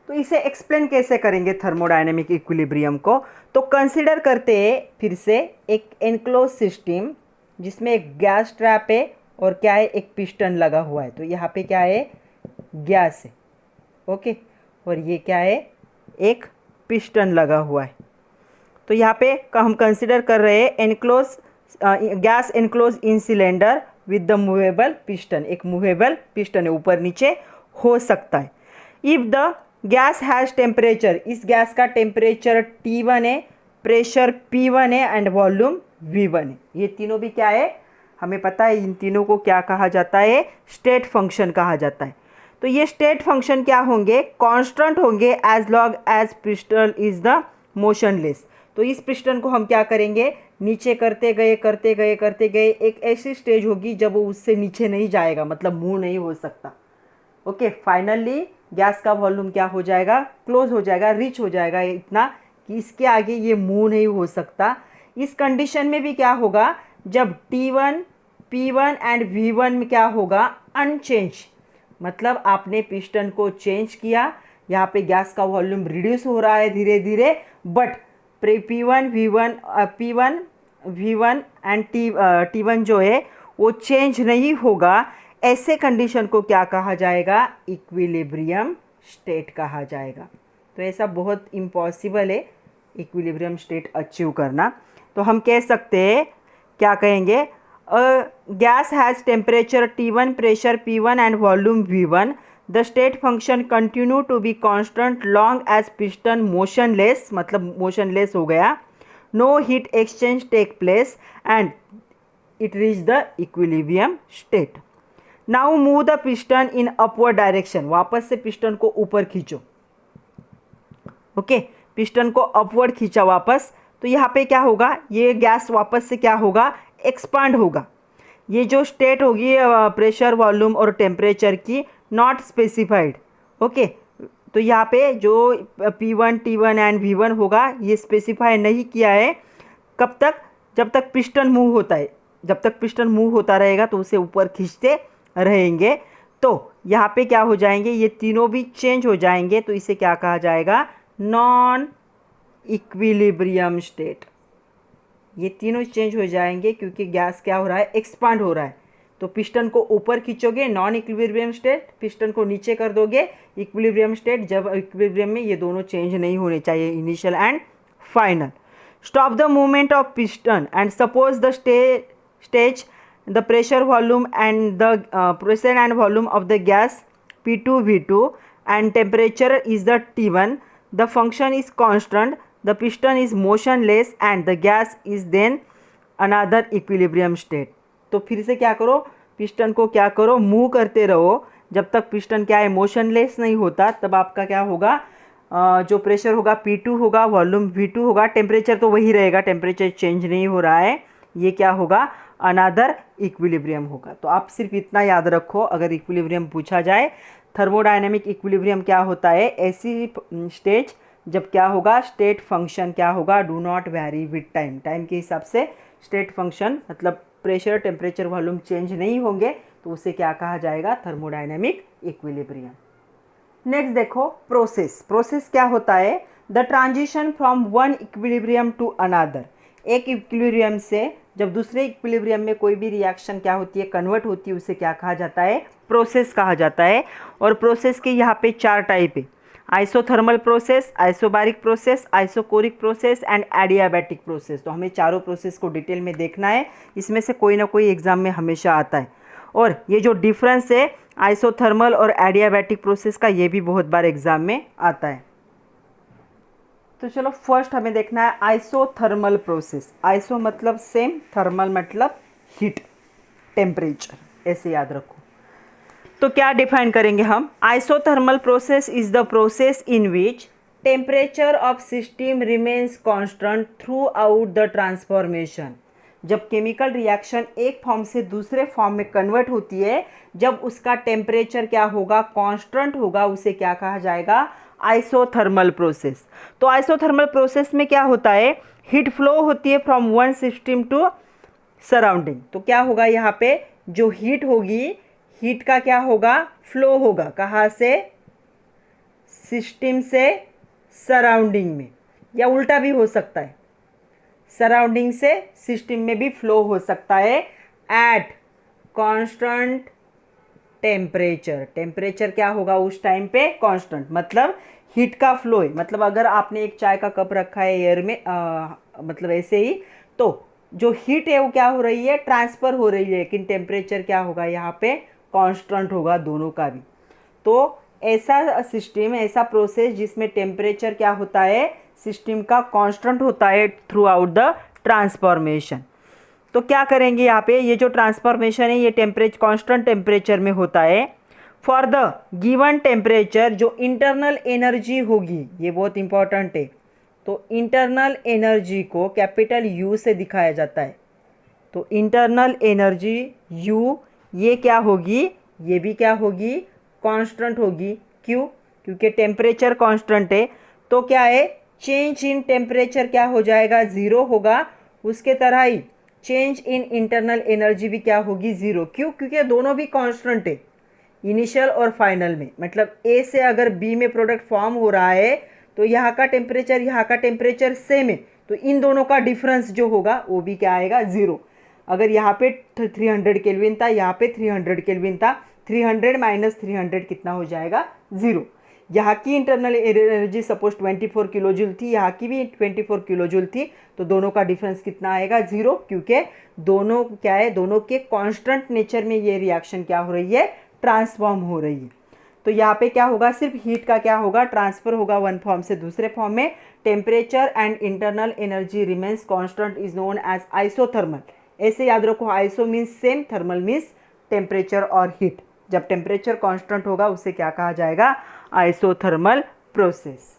तो इसे एक्सप्लेन कैसे करेंगे थर्मोडायनेमिक इक्विलिब्रियम को? तो कंसीडर करते हैं फिर से एक एनक्लोज सिस्टम जिसमें एक गैस ट्रैप है और क्या है? एक पिस्टन लगा हुआ है. तो यहाँ पे क्या है? गैस है. ओके, और ये क्या है? एक पिस्टन लगा हुआ है. तो यहाँ पे हम कंसीडर कर रहे हैं enclose gas enclose in cylinder with the movable piston. एक मूवेबल पिस्टन है, ऊपर नीचे हो सकता है. If the gas has temperature, इस गैस का टेम्परेचर T1 है, प्रेशर P1 है एंड वॉल्यूम V1 है. ये तीनों भी क्या है? हमें पता है. इन तीनों को क्या कहा जाता है? स्टेट फंक्शन कहा जाता है. तो ये स्टेट फंक्शन क्या होंगे? कांस्टेंट होंगे as long as piston is the motionless. तो इस पिस्टन को हम क्या करेंगे? नीचे करते गए एक ऐसी स्टेज होगी जब वो उससे नीचे नहीं जाएगा, मतलब मूव नहीं हो सकता. ओके, फाइनली गैस का वॉल्यूम क्या हो जाएगा? क्लोज हो जाएगा, रीच हो जाएगा इतना कि इसके आगे ये मूव नहीं हो सकता. इस कंडीशन में भी क्या होगा? जब T1, P1 एंड V1 में क्या होगा? अनचेंज. मतलब आपने पिस्टन को चेंज किया, यहाँ पे गैस का वॉल्यूम रिड्यूस हो रहा है धीरे धीरे, but P1 V1 and T1 जो है वो चेंज नहीं होगा. ऐसे कंडीशन को क्या कहा जाएगा? इक्विलिब्रियम स्टेट कहा जाएगा. तो ऐसा बहुत इम्पॉसिबल है इक्विलिब्रियम स्टेट अचीव करना. तो हम कह सकते हैं, क्या कहेंगे? Gas has temperature T1, pressure P1 and volume V1, the state function continue to be constant long as piston motionless, मतलब मोशनलेस हो गया, no heat exchange take place and it reach the equilibrium state. Now move the piston in upward direction, वापस से पिस्टन को ऊपर खींचो। ओके, पिस्टन को अपवर्ड खींचा वापस, तो यहाँ पे क्या होगा, ये गैस वापस से क्या होगा, एक्सपांड होगा। ये जो स्टेट होगी प्रेशर, वॉल्यूम और टेम्परेचर की नॉट स्पेसिफाइड। ओके, तो यहाँ पे जो P1, T1 एंड V1 होगा ये स्पेसिफाई नहीं किया है। कब तक, जब तक पिस्टन मूव होता है, जब तक पिस्टन मूव होता रहेगा तो उसे ऊपर खींचते रहेंगे। तो यहाँ पे क्या हो जाएंगे, ये तीनों भी चेंज हो जाएंगे, तो इसे क्या कहा जाएगा, नॉन इक्विलिब्रियम स्टेट। ये तीनों चेंज हो जाएंगे क्योंकि गैस क्या हो रहा है, एक्सपांड हो रहा है। तो पिस्टन को ऊपर खींचोगे नॉन इक्विलिब्रियम स्टेट, पिस्टन को नीचे कर दोगे इक्विलिब्रियम स्टेट। जब इक्विलिब्रियम में ये दोनों चेंज नहीं होने चाहिए, initial and final. Stop the movement of piston and suppose the stage the pressure volume and the pressure and volume of the gas P2 V2 and temperature is the T1, the function is constant, the piston is motionless and the gas is then another equilibrium state। तो फिर से क्या करो, पिस्टन को क्या करो, मूव करते रहो जब तक पिस्टन क्या है, मोशनलेस नहीं होता। तब आपका क्या होगा, जो प्रेशर होगा P2 होगा, वॉल्यूम V2 होगा, टेम्परेचर तो वही रहेगा, टेम्परेचर चेंज नहीं हो रहा है। ये क्या होगा, अनदर इक्विलिब्रियम होगा। तो आप सिर्फ इतना याद रखो, अगर इक्विलिब्रियम पूछा जाए, थर्मोडायनेमिक इक्विलिब्रियम क्या होता है, ऐसी स्टेज जब क्या होगा, स्टेट फंक्शन क्या होगा, do not vary with time, time के हिसाब से स्टेट फंक्शन मतलब प्रेशर, टेम्परेचर, वॉल्यूम चेंज नहीं होंगे, तो उसे क्या कहा जाएगा, थर्मोडायनेमिक इक्विलिब्रियम। नेक्स्ट देखो प्रोसेस। प्रोसेस क्या होता है, the transition from one equilibrium to another. एक इक्विलिब्रियम से जब दूसरे इक्विलिब्रियम में कोई भी रिएक्शन क्या होती है, कन्वर्ट होती है, उसे क्या कहा जाता है, प्रोसेस कहा जाता है। और प्रोसेस के यहाँ पे 4 टाइप है, isothermal process, isobaric process, isochoric process and adiabatic process. तो हमें चारों प्रोसेस को डिटेल में देखना है, इसमें से कोई ना कोई एग्जाम में हमेशा आता है। और ये जो डिफरेंस है आइसोथर्मल और एडियाबैटिक प्रोसेस का, ये भी बहुत बार एग्जाम में आता है। तो चलो फर्स्ट हमें देखना है आइसोथर्मल प्रोसेस। आइसो मतलब सेम, थर्मल मतलब हीट, टेम्परेचर, ऐसे याद रखो। तो क्या डिफाइन करेंगे हम, isothermal process is the process in which temperature of system remains constant through out the transformation. जब केमिकल रिएक्शन एक फॉर्म से दूसरे फॉर्म में कन्वर्ट होती है, जब उसका टेम्परेचर क्या होगा, कांस्टेंट होगा, उसे क्या कहा जाएगा, आइसोथर्मल प्रोसेस। तो आइसोथर्मल प्रोसेस में क्या होता है, हीट फ्लो होती है from one system to surrounding. तो क्या होगा, यहाँ पे जो हीट होगी, हीट का क्या होगा, फ्लो होगा, कहाँ से, सिस्टम से सराउंडिंग में, या उल्टा भी हो सकता है, सराउंडिंग से सिस्टम में भी फ्लो हो सकता है एट कांस्टेंट टेम्परेचर। टेम्परेचर क्या होगा उस टाइम पे, कांस्टेंट, मतलब हीट का फ्लो है। मतलब अगर आपने एक चाय का कप रखा है एयर में, मतलब ऐसे ही, तो जो हीट है वो क्या हो रही है, ट्रांसफ़र हो रही है, लेकिन टेम्परेचर क्या होगा यहाँ पे, कांस्टेंट होगा दोनों का भी। तो ऐसा सिस्टम, ऐसा प्रोसेस जिसमें टेम्परेचर क्या होता है, सिस्टम का कांस्टेंट होता है थ्रू आउट द ट्रांसफॉर्मेशन। तो क्या करेंगे यहाँ पे, ये जो ट्रांसफॉर्मेशन है ये टेम्परेचर, कांस्टेंट टेम्परेचर में होता है। फॉर द गिवन टेम्परेचर जो इंटरनल एनर्जी होगी, ये बहुत इंपॉर्टेंट है, तो इंटरनल एनर्जी को कैपिटल यू से दिखाया जाता है। तो इंटरनल एनर्जी यू, ये क्या होगी, ये भी क्या होगी, कांस्टेंट होगी। क्यों, क्योंकि टेम्परेचर कांस्टेंट है, तो क्या है, चेंज इन टेम्परेचर क्या हो जाएगा, ज़ीरो होगा। उसके तरह ही चेंज इन इंटरनल एनर्जी भी क्या होगी, ज़ीरो। क्यों, क्योंकि दोनों भी कांस्टेंट है इनिशियल और फाइनल में। मतलब ए से अगर बी में प्रोडक्ट फॉर्म हो रहा है, तो यहाँ का टेम्परेचर, यहाँ का टेम्परेचर सेम है, तो इन दोनों का डिफरेंस जो होगा वो भी क्या आएगा, ज़ीरो। अगर यहाँ पे 300 केल्विन था, यहाँ पे 300 केल्विन था, 300 माइनस 300 कितना हो जाएगा, ज़ीरो। यहाँ की internal energy suppose 24 kilo joule थी, यहाँ की भी 24 किलो जूल थी, तो दोनों का डिफरेंस कितना आएगा 0, क्योंकि दोनों क्या है, दोनों के कांस्टेंट नेचर में ये रिएक्शन क्या हो रही है, ट्रांसफॉर्म हो रही है। तो यहाँ पे क्या होगा, सिर्फ हीट का क्या होगा, ट्रांसफर होगा वन फॉर्म से दूसरे फॉर्म में। Temperature and internal energy remains constant is known as isothermal. ऐसे याद रखो, iso means same, thermal means temperature और हीट। जब टेम्परेचर कांस्टेंट होगा उसे क्या कहा जाएगा, आइसोथर्मल प्रोसेस।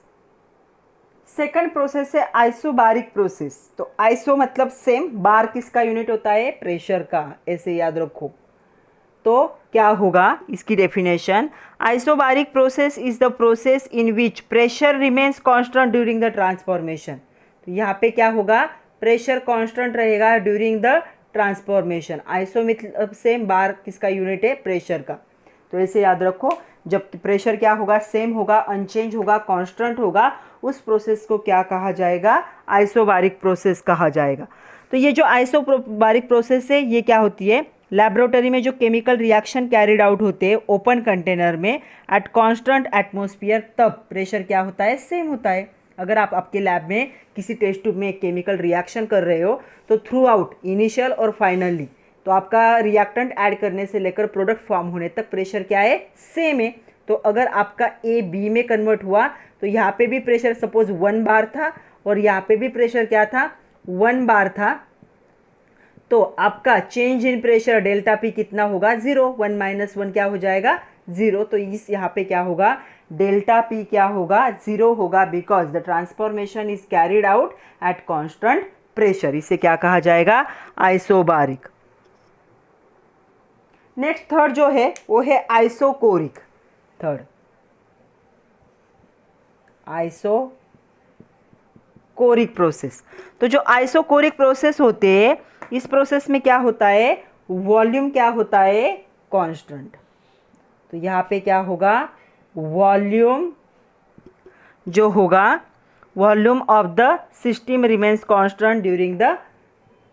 सेकंड प्रोसेस है आइसोबारिक प्रोसेस। तो आइसो मतलब सेम, बार किसका यूनिट होता है, प्रेशर का, ऐसे याद रखो। तो क्या होगा इसकी definition, isobaric process is the process in which pressure remains constant during the transformation. तो यहाँ पे क्या होगा, प्रेशर कांस्टेंट रहेगा ड्यूरिंग द ट्रांसफॉर्मेशन। आइसो मतलब सेम, बार किसका यूनिट है, प्रेशर का। तो ऐसे याद रखो, जब प्रेशर क्या होगा, सेम होगा, अनचेंज होगा, कांस्टेंट होगा, उस प्रोसेस को क्या कहा जाएगा, आइसोबारिक प्रोसेस कहा जाएगा। तो ये जो आइसोबारिक प्रोसेस है ये क्या होती है, लैबोरेटरी में जो केमिकल रिएक्शन कैरिड आउट होते हैं ओपन कंटेनर में एट कांस्टेंट एटमॉस्फेयर, तब प्रेशर क्या होता है, सेम होता है। अगर आप आपके लैब में किसी टेस्ट ट्यूब में केमिकल रिएक्शन कर रहे हो तो थ्रू आउट, इनिशियल और फाइनली, तो आपका रिएक्टेंट ऐड करने से लेकर प्रोडक्ट फॉर्म होने तक प्रेशर क्या है, सेम है। तो अगर आपका ए बी में कन्वर्ट हुआ तो यहाँ पे भी प्रेशर सपोज 1 बार था और यहाँ पे भी प्रेशर क्या था, 1 बार था, तो आपका change in pressure delta P कितना होगा, 0। 1 माइनस 1 क्या हो जाएगा, 0। तो इस यहाँ पे क्या होगा, डेल्टा पी क्या होगा, 0 होगा, because the transformation is carried out at constant pressure. इसे क्या कहा जाएगा, आइसोबारिक। नेक्स्ट थर्ड जो है वो है आइसोकोरिक। Third isochoric process. तो जो आइसोकोरिक प्रोसेस होते हैं, इस प्रोसेस में क्या होता है, वॉल्यूम क्या होता है, कांस्टेंट। तो यहाँ पे क्या होगा, वॉल्यूम जो होगा, volume of the system remains constant during the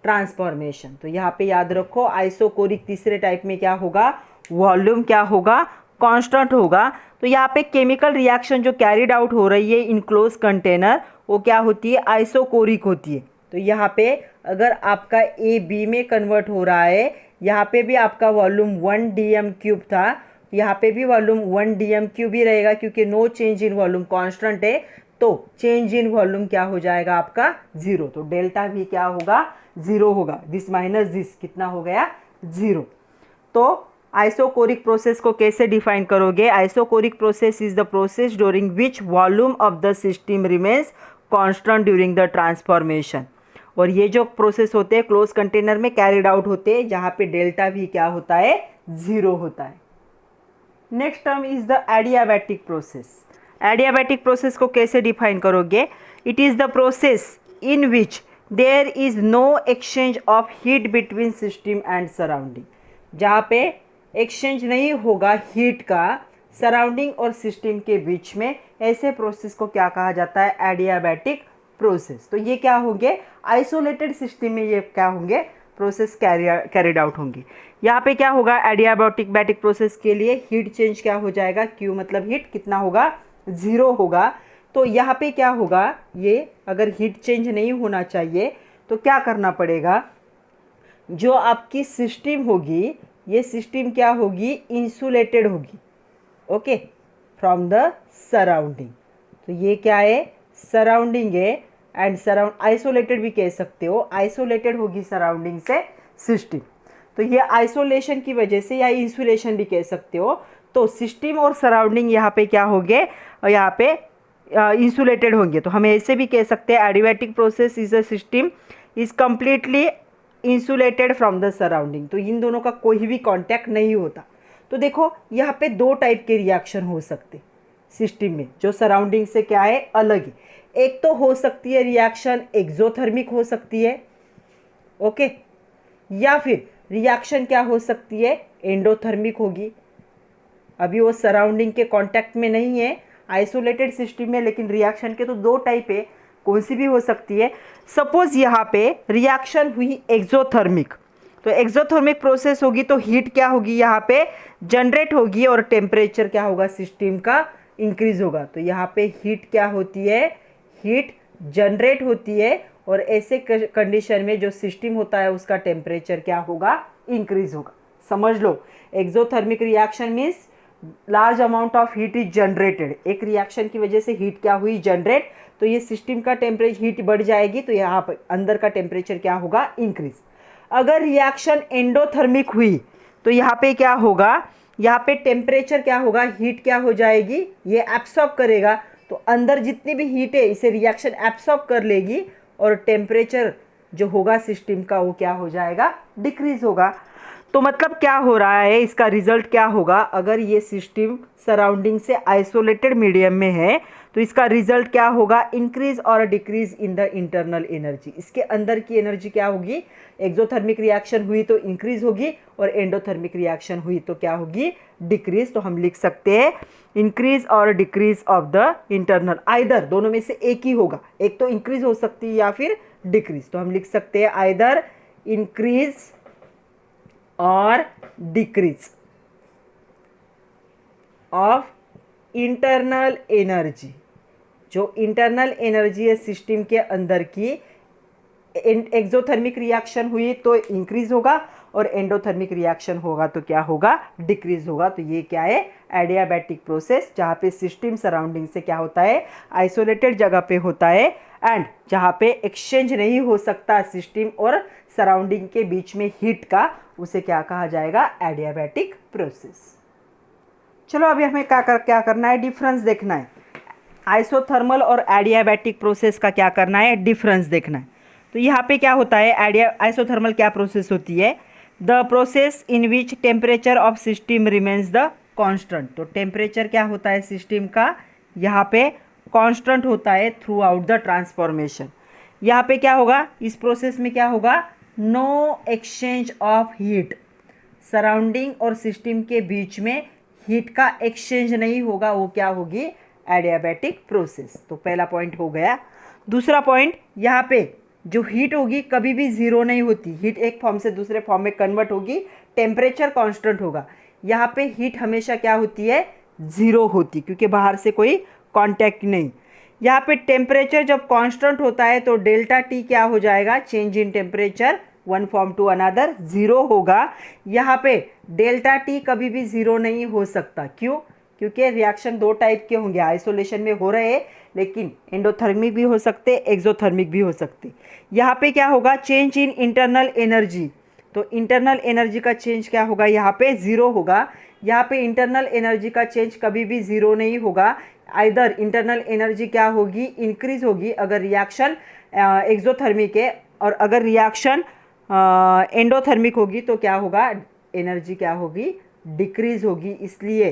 transformation. तो यहाँ पे याद रखो, आइसोकोरिक तीसरे टाइप में क्या होगा, वॉल्यूम क्या होगा, कांस्टेंट होगा। तो यहाँ पे केमिकल रिएक्शन जो कैरिड आउट हो रही है इन क्लोज कंटेनर, वो क्या होती है, आइसोकोरिक होती है। तो यहाँ पे अगर आपका ए बी में कन्वर्ट हो रहा है, यहाँ पे भी आपका वॉल्यूम 1 dm³ था, यहाँ पे भी वॉल्यूम 1 dm³ ही रहेगा, क्योंकि no change in volume constant है, तो चेंज इन वॉल्यूम क्या हो जाएगा आपका, 0। तो डेल्टा भी क्या होगा, 0 होगा। दिस माइनस दिस कितना हो गया, 0। तो आइसोकोरिक प्रोसेस को कैसे डिफाइन करोगे, isochoric process is the process during which volume of the system remains constant during the transformation. और ये जो प्रोसेस होते हैं क्लोज कंटेनर में कैरिड आउट होते हैं, जहाँ पे डेल्टा भी क्या होता है, 0 होता है। Next term is the adiabatic process. Adiabatic process को कैसे डिफाइन करोगे, it is the process in which there is no exchange of heat between system and surrounding. जहाँ पे एक्सचेंज नहीं होगा हीट का सराउंडिंग और सिस्टम के बीच में, ऐसे प्रोसेस को क्या कहा जाता है, एडियाबैटिक प्रोसेस। तो ये क्या होंगे, आइसोलेटेड सिस्टम में ये क्या होंगे, प्रोसेस कैरिड आउट होंगी। यहाँ पे क्या होगा, एडियाबैटिक प्रोसेस के लिए हीट चेंज क्या हो जाएगा, क्यू मतलब हीट कितना होगा, 0 होगा। तो यहाँ पे क्या होगा, ये अगर हीट चेंज नहीं होना चाहिए तो क्या करना पड़ेगा, जो आपकी सिस्टम होगी, ये सिस्टम क्या होगी, इंसुलेटेड होगी, ओके, फ्रॉम द सराउंडिंग। तो ये क्या है, सराउंडिंग है, एंड सराउंड आइसोलेटेड भी कह सकते हो, आइसोलेटेड होगी सराउंडिंग से सिस्टम। तो ये आइसोलेशन की वजह से, या इंसुलेशन भी कह सकते हो। तो सिस्टम और सराउंडिंग यहाँ पे क्या होंगे, यहाँ पे इंसुलेटेड होंगे। तो हम ऐसे भी कह सकते हैं, adiabatic process is a system is completely insulated from the surrounding. तो इन दोनों का कोई भी कांटेक्ट नहीं होता। तो देखो यहाँ पे 2 टाइप के रिएक्शन हो सकते सिस्टम में, जो सराउंडिंग से क्या है, अलग है। एक तो हो सकती है रिएक्शन एक्सोथर्मिक हो सकती है, ओके, या फिर रिएक्शन क्या हो सकती है, एंडोथर्मिक होगी। अभी वो सराउंडिंग के कांटेक्ट में नहीं है, आइसोलेटेड सिस्टम में, लेकिन रिएक्शन के तो 2 टाइप है, कौन सी भी हो सकती है। सपोज यहाँ पे रिएक्शन हुई एक्सोथर्मिक, तो एक्सोथर्मिक प्रोसेस होगी तो हीट क्या होगी, यहाँ पे जनरेट होगी और टेम्परेचर क्या होगा सिस्टम का इंक्रीज होगा। तो यहाँ पे हीट क्या होती है, हीट जनरेट होती है, और ऐसे कंडीशन में जो सिस्टम होता है उसका टेम्परेचर क्या होगा, इंक्रीज होगा। समझ लो, exothermic reaction means large amount of heat is generated. एक रिएक्शन की वजह से हीट क्या हुई, जनरेट, तो ये सिस्टम का टेम्परेचर, हीट बढ़ जाएगी तो यहाँ पर अंदर का टेम्परेचर क्या होगा, इंक्रीज। अगर रिएक्शन एंडोथर्मिक हुई तो यहाँ पे क्या होगा, यहाँ पे टेम्परेचर क्या होगा, हीट क्या हो जाएगी, ये एब्सॉर्ब करेगा, तो अंदर जितनी भी हीट है इसे रिएक्शन एब्सॉर्ब कर लेगी, और टेम्परेचर जो होगा सिस्टम का वो क्या हो जाएगा, डिक्रीज होगा। तो मतलब क्या हो रहा है, इसका रिजल्ट क्या होगा, अगर ये सिस्टम सराउंडिंग से आइसोलेटेड मीडियम में है तो इसका रिजल्ट क्या होगा, इंक्रीज और decrease in the internal energy. इसके अंदर की एनर्जी क्या होगी, एक्सोथर्मिक रिएक्शन हुई तो इंक्रीज होगी, और एंडोथर्मिक रिएक्शन हुई तो क्या होगी, डिक्रीज। तो हम लिख सकते हैं इंक्रीज और decrease of the internal, either दोनों में से एक ही होगा, एक तो इंक्रीज हो सकती है या फिर डिक्रीज। तो हम लिख सकते हैं आइदर इंक्रीज और डिक्रीज ऑफ इंटरनल एनर्जी। जो इंटरनल एनर्जी है सिस्टम के अंदर की, एक्सोथर्मिक रिएक्शन हुई तो इंक्रीज होगा, और एंडोथर्मिक रिएक्शन होगा तो क्या होगा, डिक्रीज होगा। तो ये क्या है, एडियाबैटिक प्रोसेस, जहाँ पे सिस्टम सराउंडिंग से क्या होता है, आइसोलेटेड जगह पे होता है, एंड जहाँ पे एक्सचेंज नहीं हो सकता सिस्टम और सराउंडिंग के बीच में हीट का, उसे क्या कहा जाएगा, एडियाबैटिक प्रोसेस। चलो अभी हमें क्या करना है, डिफरेंस देखना है। आइसोथर्मल और एडियाबैटिक प्रोसेस का क्या करना है, डिफरेंस देखना है। तो यहाँ पे क्या होता है, आइसोथर्मल क्या प्रोसेस होती है, the process in which temperature of system remains the constant. तो टेम्परेचर क्या होता है सिस्टम का, यहाँ पे कांस्टेंट होता है थ्रू आउट द ट्रांसफॉर्मेशन। यहाँ पे क्या होगा, इस प्रोसेस में क्या होगा, no exchange of heat, surrounding और सिस्टम के बीच में हीट का एक्सचेंज नहीं होगा, वो क्या होगी, एडियाबैटिक प्रोसेस। तो पहला पॉइंट हो गया। दूसरा पॉइंट, यहाँ पे जो हीट होगी कभी भी जीरो नहीं होती, हीट एक फॉर्म से दूसरे फॉर्म में कन्वर्ट होगी, टेम्परेचर कांस्टेंट होगा। यहाँ पे हीट हमेशा क्या होती है, जीरो होती, क्योंकि बाहर से कोई कांटेक्ट नहीं। यहाँ पे टेम्परेचर जब कांस्टेंट होता है तो डेल्टा टी क्या हो जाएगा, change in temperature one form to another, zero होगा। यहाँ पे डेल्टा टी कभी भी जीरो नहीं हो सकता, क्यों, क्योंकि रिएक्शन दो टाइप के होंगे, आइसोलेशन में हो रहे हैं, लेकिन एंडोथर्मिक भी हो सकते, एक्सोथर्मिक भी हो सकते। यहाँ पे क्या होगा, चेंज इन इंटरनल एनर्जी, तो इंटरनल एनर्जी का चेंज क्या होगा, यहाँ पे जीरो होगा। यहाँ पे इंटरनल एनर्जी का चेंज कभी भी जीरो नहीं होगा, आइदर इंटरनल एनर्जी क्या होगी, इंक्रीज होगी अगर रिएक्शन एक्सोथर्मिक है, और अगर रिएक्शन एंडोथर्मिक होगी तो क्या होगा, एनर्जी क्या होगी, डिक्रीज होगी। इसलिए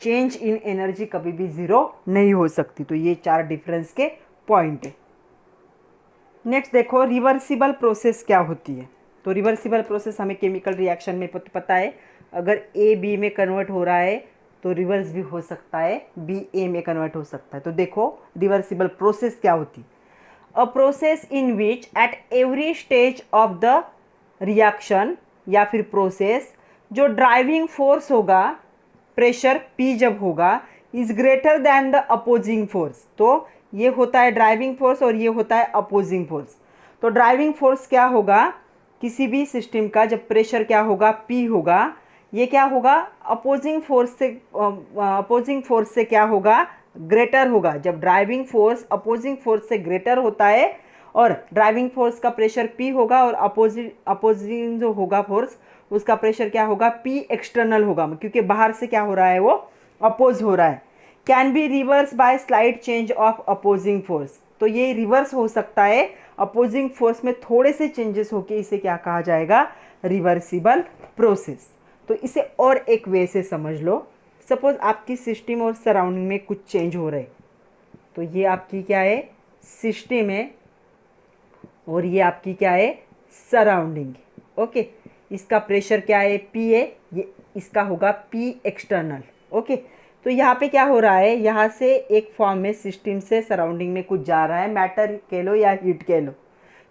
चेंज इन एनर्जी कभी भी जीरो नहीं हो सकती। तो ये चार डिफरेंस के पॉइंट है। नेक्स्ट देखो, रिवर्सिबल प्रोसेस क्या होती है। तो रिवर्सिबल प्रोसेस हमें केमिकल रिएक्शन में पता है, अगर ए बी में कन्वर्ट हो रहा है तो रिवर्स भी हो सकता है, बी ए में कन्वर्ट हो सकता है। तो देखो रिवर्सिबल प्रोसेस क्या होती है, a process in which at every stage of the reaction या फिर प्रोसेस जो ड्राइविंग फोर्स होगा, प्रेशर P जब होगा, is greater than the opposing force. तो ये होता है ड्राइविंग फोर्स और ये होता है अपोजिंग फोर्स। तो ड्राइविंग फोर्स क्या होगा, किसी भी सिस्टम का जब प्रेशर क्या होगा, P होगा, ये क्या होगा, अपोजिंग फोर्स से क्या होगा, ग्रेटर होगा। जब ड्राइविंग फोर्स अपोजिंग फोर्स से ग्रेटर होता है और ड्राइविंग फोर्स का प्रेशर P होगा, और अपोजिंग जो होगा फोर्स उसका प्रेशर क्या होगा, P एक्सटर्नल होगा, क्योंकि बाहर से क्या हो रहा है, वो अपोज हो रहा है। Can be reverse bye slide change of opposing force. तो ये रिवर्स हो सकता है, अपोजिंग फोर्स में थोड़े से चेंजेस होके इसे क्या कहा जाएगा, रिवर्सिबल प्रोसेस। तो इसे और एक वे से समझ लो, सपोज आपकी सिस्टम और सराउंडिंग में कुछ चेंज हो रहे, तो ये आपकी क्या है, सिस्टम है, और ये आपकी क्या है, सराउंडिंग। ओके, इसका प्रेशर क्या है, P है, ये इसका होगा P एक्सटर्नल। ओके, तो यहाँ पे क्या हो रहा है, यहाँ से एक फॉर्म में सिस्टम से सराउंडिंग में कुछ जा रहा है, मैटर कह लो या हीट कह लो।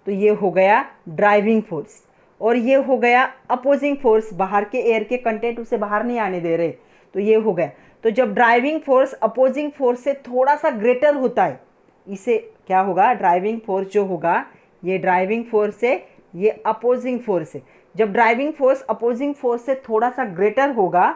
तो ये हो गया ड्राइविंग फोर्स, और ये हो गया अपोजिंग फोर्स, बाहर के एयर के कंटेंट उसे बाहर नहीं आने दे रहे, तो ये हो गया। तो जब ड्राइविंग फोर्स अपोजिंग फोर्स से थोड़ा सा ग्रेटर होता है, इसे क्या होगा, ड्राइविंग फोर्स जो होगा ये ड्राइविंग फोर्स से, ये अपोजिंग फोर्स है। जब ड्राइविंग फोर्स अपोजिंग फोर्स से थोड़ा सा ग्रेटर होगा,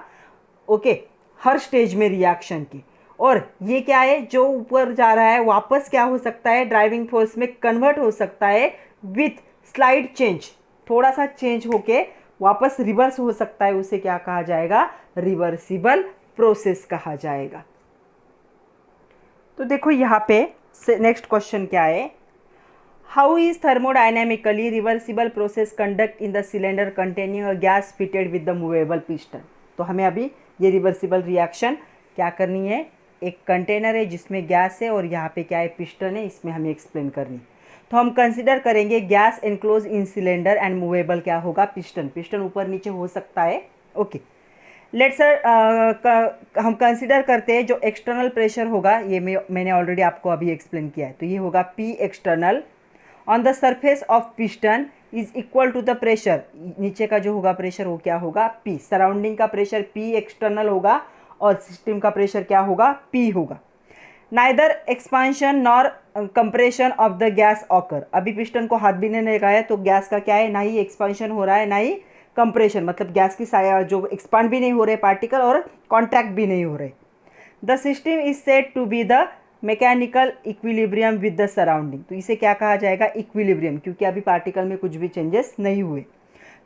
ओके, हर स्टेज में रिएक्शन की, और ये क्या है, जो ऊपर जा रहा है वापस क्या हो सकता है, ड्राइविंग फोर्स में कन्वर्ट हो सकता है विथ स्लाइड चेंज, थोड़ा सा चेंज होके वापस रिवर्स हो सकता है, उसे क्या कहा जाएगा, रिवर्सिबल प्रोसेस कहा जाएगा। तो देखो यहाँ पे नेक्स्ट क्वेश्चन क्या है, how is thermodynamically reversible process conduct in the cylinder containing a gas fitted with the movable piston. तो हमें अभी ये रिवर्सिबल रिएक्शन क्या करनी है, एक कंटेनर है जिसमें गैस है और यहाँ पे क्या है, पिस्टन है, इसमें हमें एक्सप्लेन करनी। तो हम कंसिडर करेंगे gas enclose in cylinder and movable क्या होगा, पिस्टन, पिस्टन ऊपर नीचे हो सकता है। ओके, लेट्स सर हम कंसिडर करते हैं जो एक्सटर्नल प्रेशर होगा, ये मैंने ऑलरेडी आपको अभी एक्सप्लेन किया है, तो ये होगा P external on the surface of piston is equal to the pressure, नीचे का जो होगा प्रेशर वो क्या होगा, पी, सराउंडिंग का प्रेशर पी एक्सटर्नल होगा और सिस्टम का प्रेशर क्या होगा, पी होगा। Neither expansion nor compression of the gas occur, अभी पिस्टन को हाथ भी नहीं लगाया तो गैस का क्या है, ना ही एक्सपांशन हो रहा है ना ही कंप्रेशन, मतलब गैस की जो एक्सपांड भी नहीं हो रहे पार्टिकल और कॉन्ट्रैक्ट भी नहीं हो रहे। The system is said to be the mechanical equilibrium with the surrounding, तो इसे क्या कहा जाएगा, इक्विलिब्रियम, क्योंकि अभी पार्टिकल में कुछ भी चेंजेस नहीं हुए।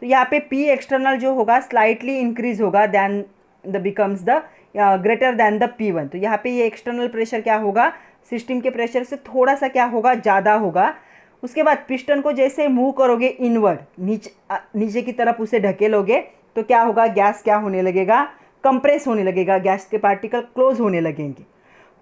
तो यहाँ पे पी एक्सटर्नल जो होगा स्लाइटली इंक्रीज होगा than the becomes the greater than the P1, तो यहाँ पे ये एक्सटर्नल प्रेशर क्या होगा, सिस्टम के प्रेशर से थोड़ा सा क्या होगा, ज़्यादा होगा। उसके बाद पिस्टन को जैसे मूव करोगे इनवर्ड, नीचे की तरफ उसे ढकेलोगे तो क्या होगा, गैस क्या होने लगेगा, कंप्रेस होने लगेगा, गैस के पार्टिकल क्लोज होने लगेंगे।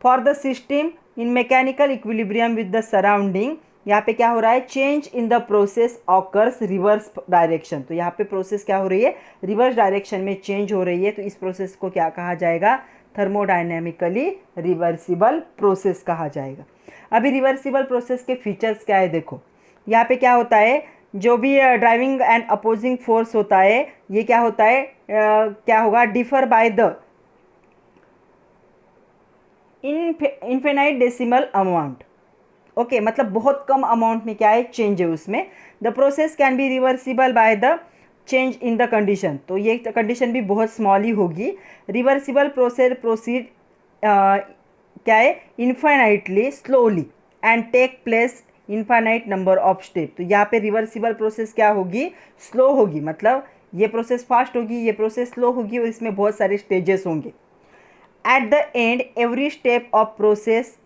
For the system in mechanical equilibrium with the surrounding, यहाँ पे क्या हो रहा है, change in the process occurs reverse direction, तो यहाँ पे प्रोसेस क्या हो रही है, रिवर्स डायरेक्शन में चेंज हो रही है, तो इस प्रोसेस को क्या कहा जाएगा, थर्मोडायनेमिकली रिवर्सिबल प्रोसेस कहा जाएगा। अभी रिवर्सिबल प्रोसेस के फीचर्स क्या है, देखो यहाँ पे क्या होता है, जो भी ड्राइविंग एंड अपोजिंग फोर्स होता है ये क्या होता है, क्या होगा, differ by the infinite decimal amount, okay, मतलब बहुत कम अमाउंट में क्या है, चेंज है उसमें। The process can be reversible by the change in the condition, तो ये कंडीशन भी बहुत स्मॉल ही होगी। रिवर्सिबल प्रोसेस प्रोसीड क्या है, infinitely slowly and take place infinite number of step, तो यहाँ पे रिवर्सिबल प्रोसेस क्या होगी, स्लो होगी, मतलब ये प्रोसेस फास्ट होगी, ये प्रोसेस स्लो होगी और इसमें बहुत सारे स्टेजेस होंगे। At the end every step of process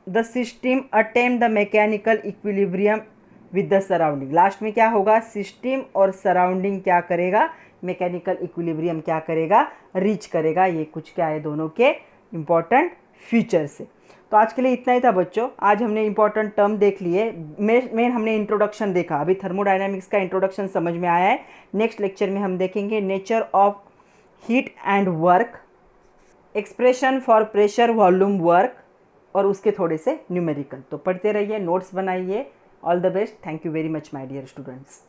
the system attempt the mechanical equilibrium with the surrounding, last में क्या होगा, सिस्टम और सराउंडिंग क्या करेगा, मैकेनिकल इक्विलिब्रियम क्या करेगा, रीच करेगा। ये कुछ क्या है, दोनों के इंपॉर्टेंट फीचर्स है। तो आज के लिए इतना ही था बच्चों, आज हमने इंपॉर्टेंट टर्म देख लिए, मेन हमने इंट्रोडक्शन देखा, अभी थर्मोडायनामिक्स का इंट्रोडक्शन समझ में आया है। नेक्स्ट लेक्चर में हम देखेंगे nature of heat and work, expression for pressure volume work और उसके थोड़े से न्यूमेरिकल। तो पढ़ते रहिए, नोट्स बनाइए। All the best, thank you very much my dear students.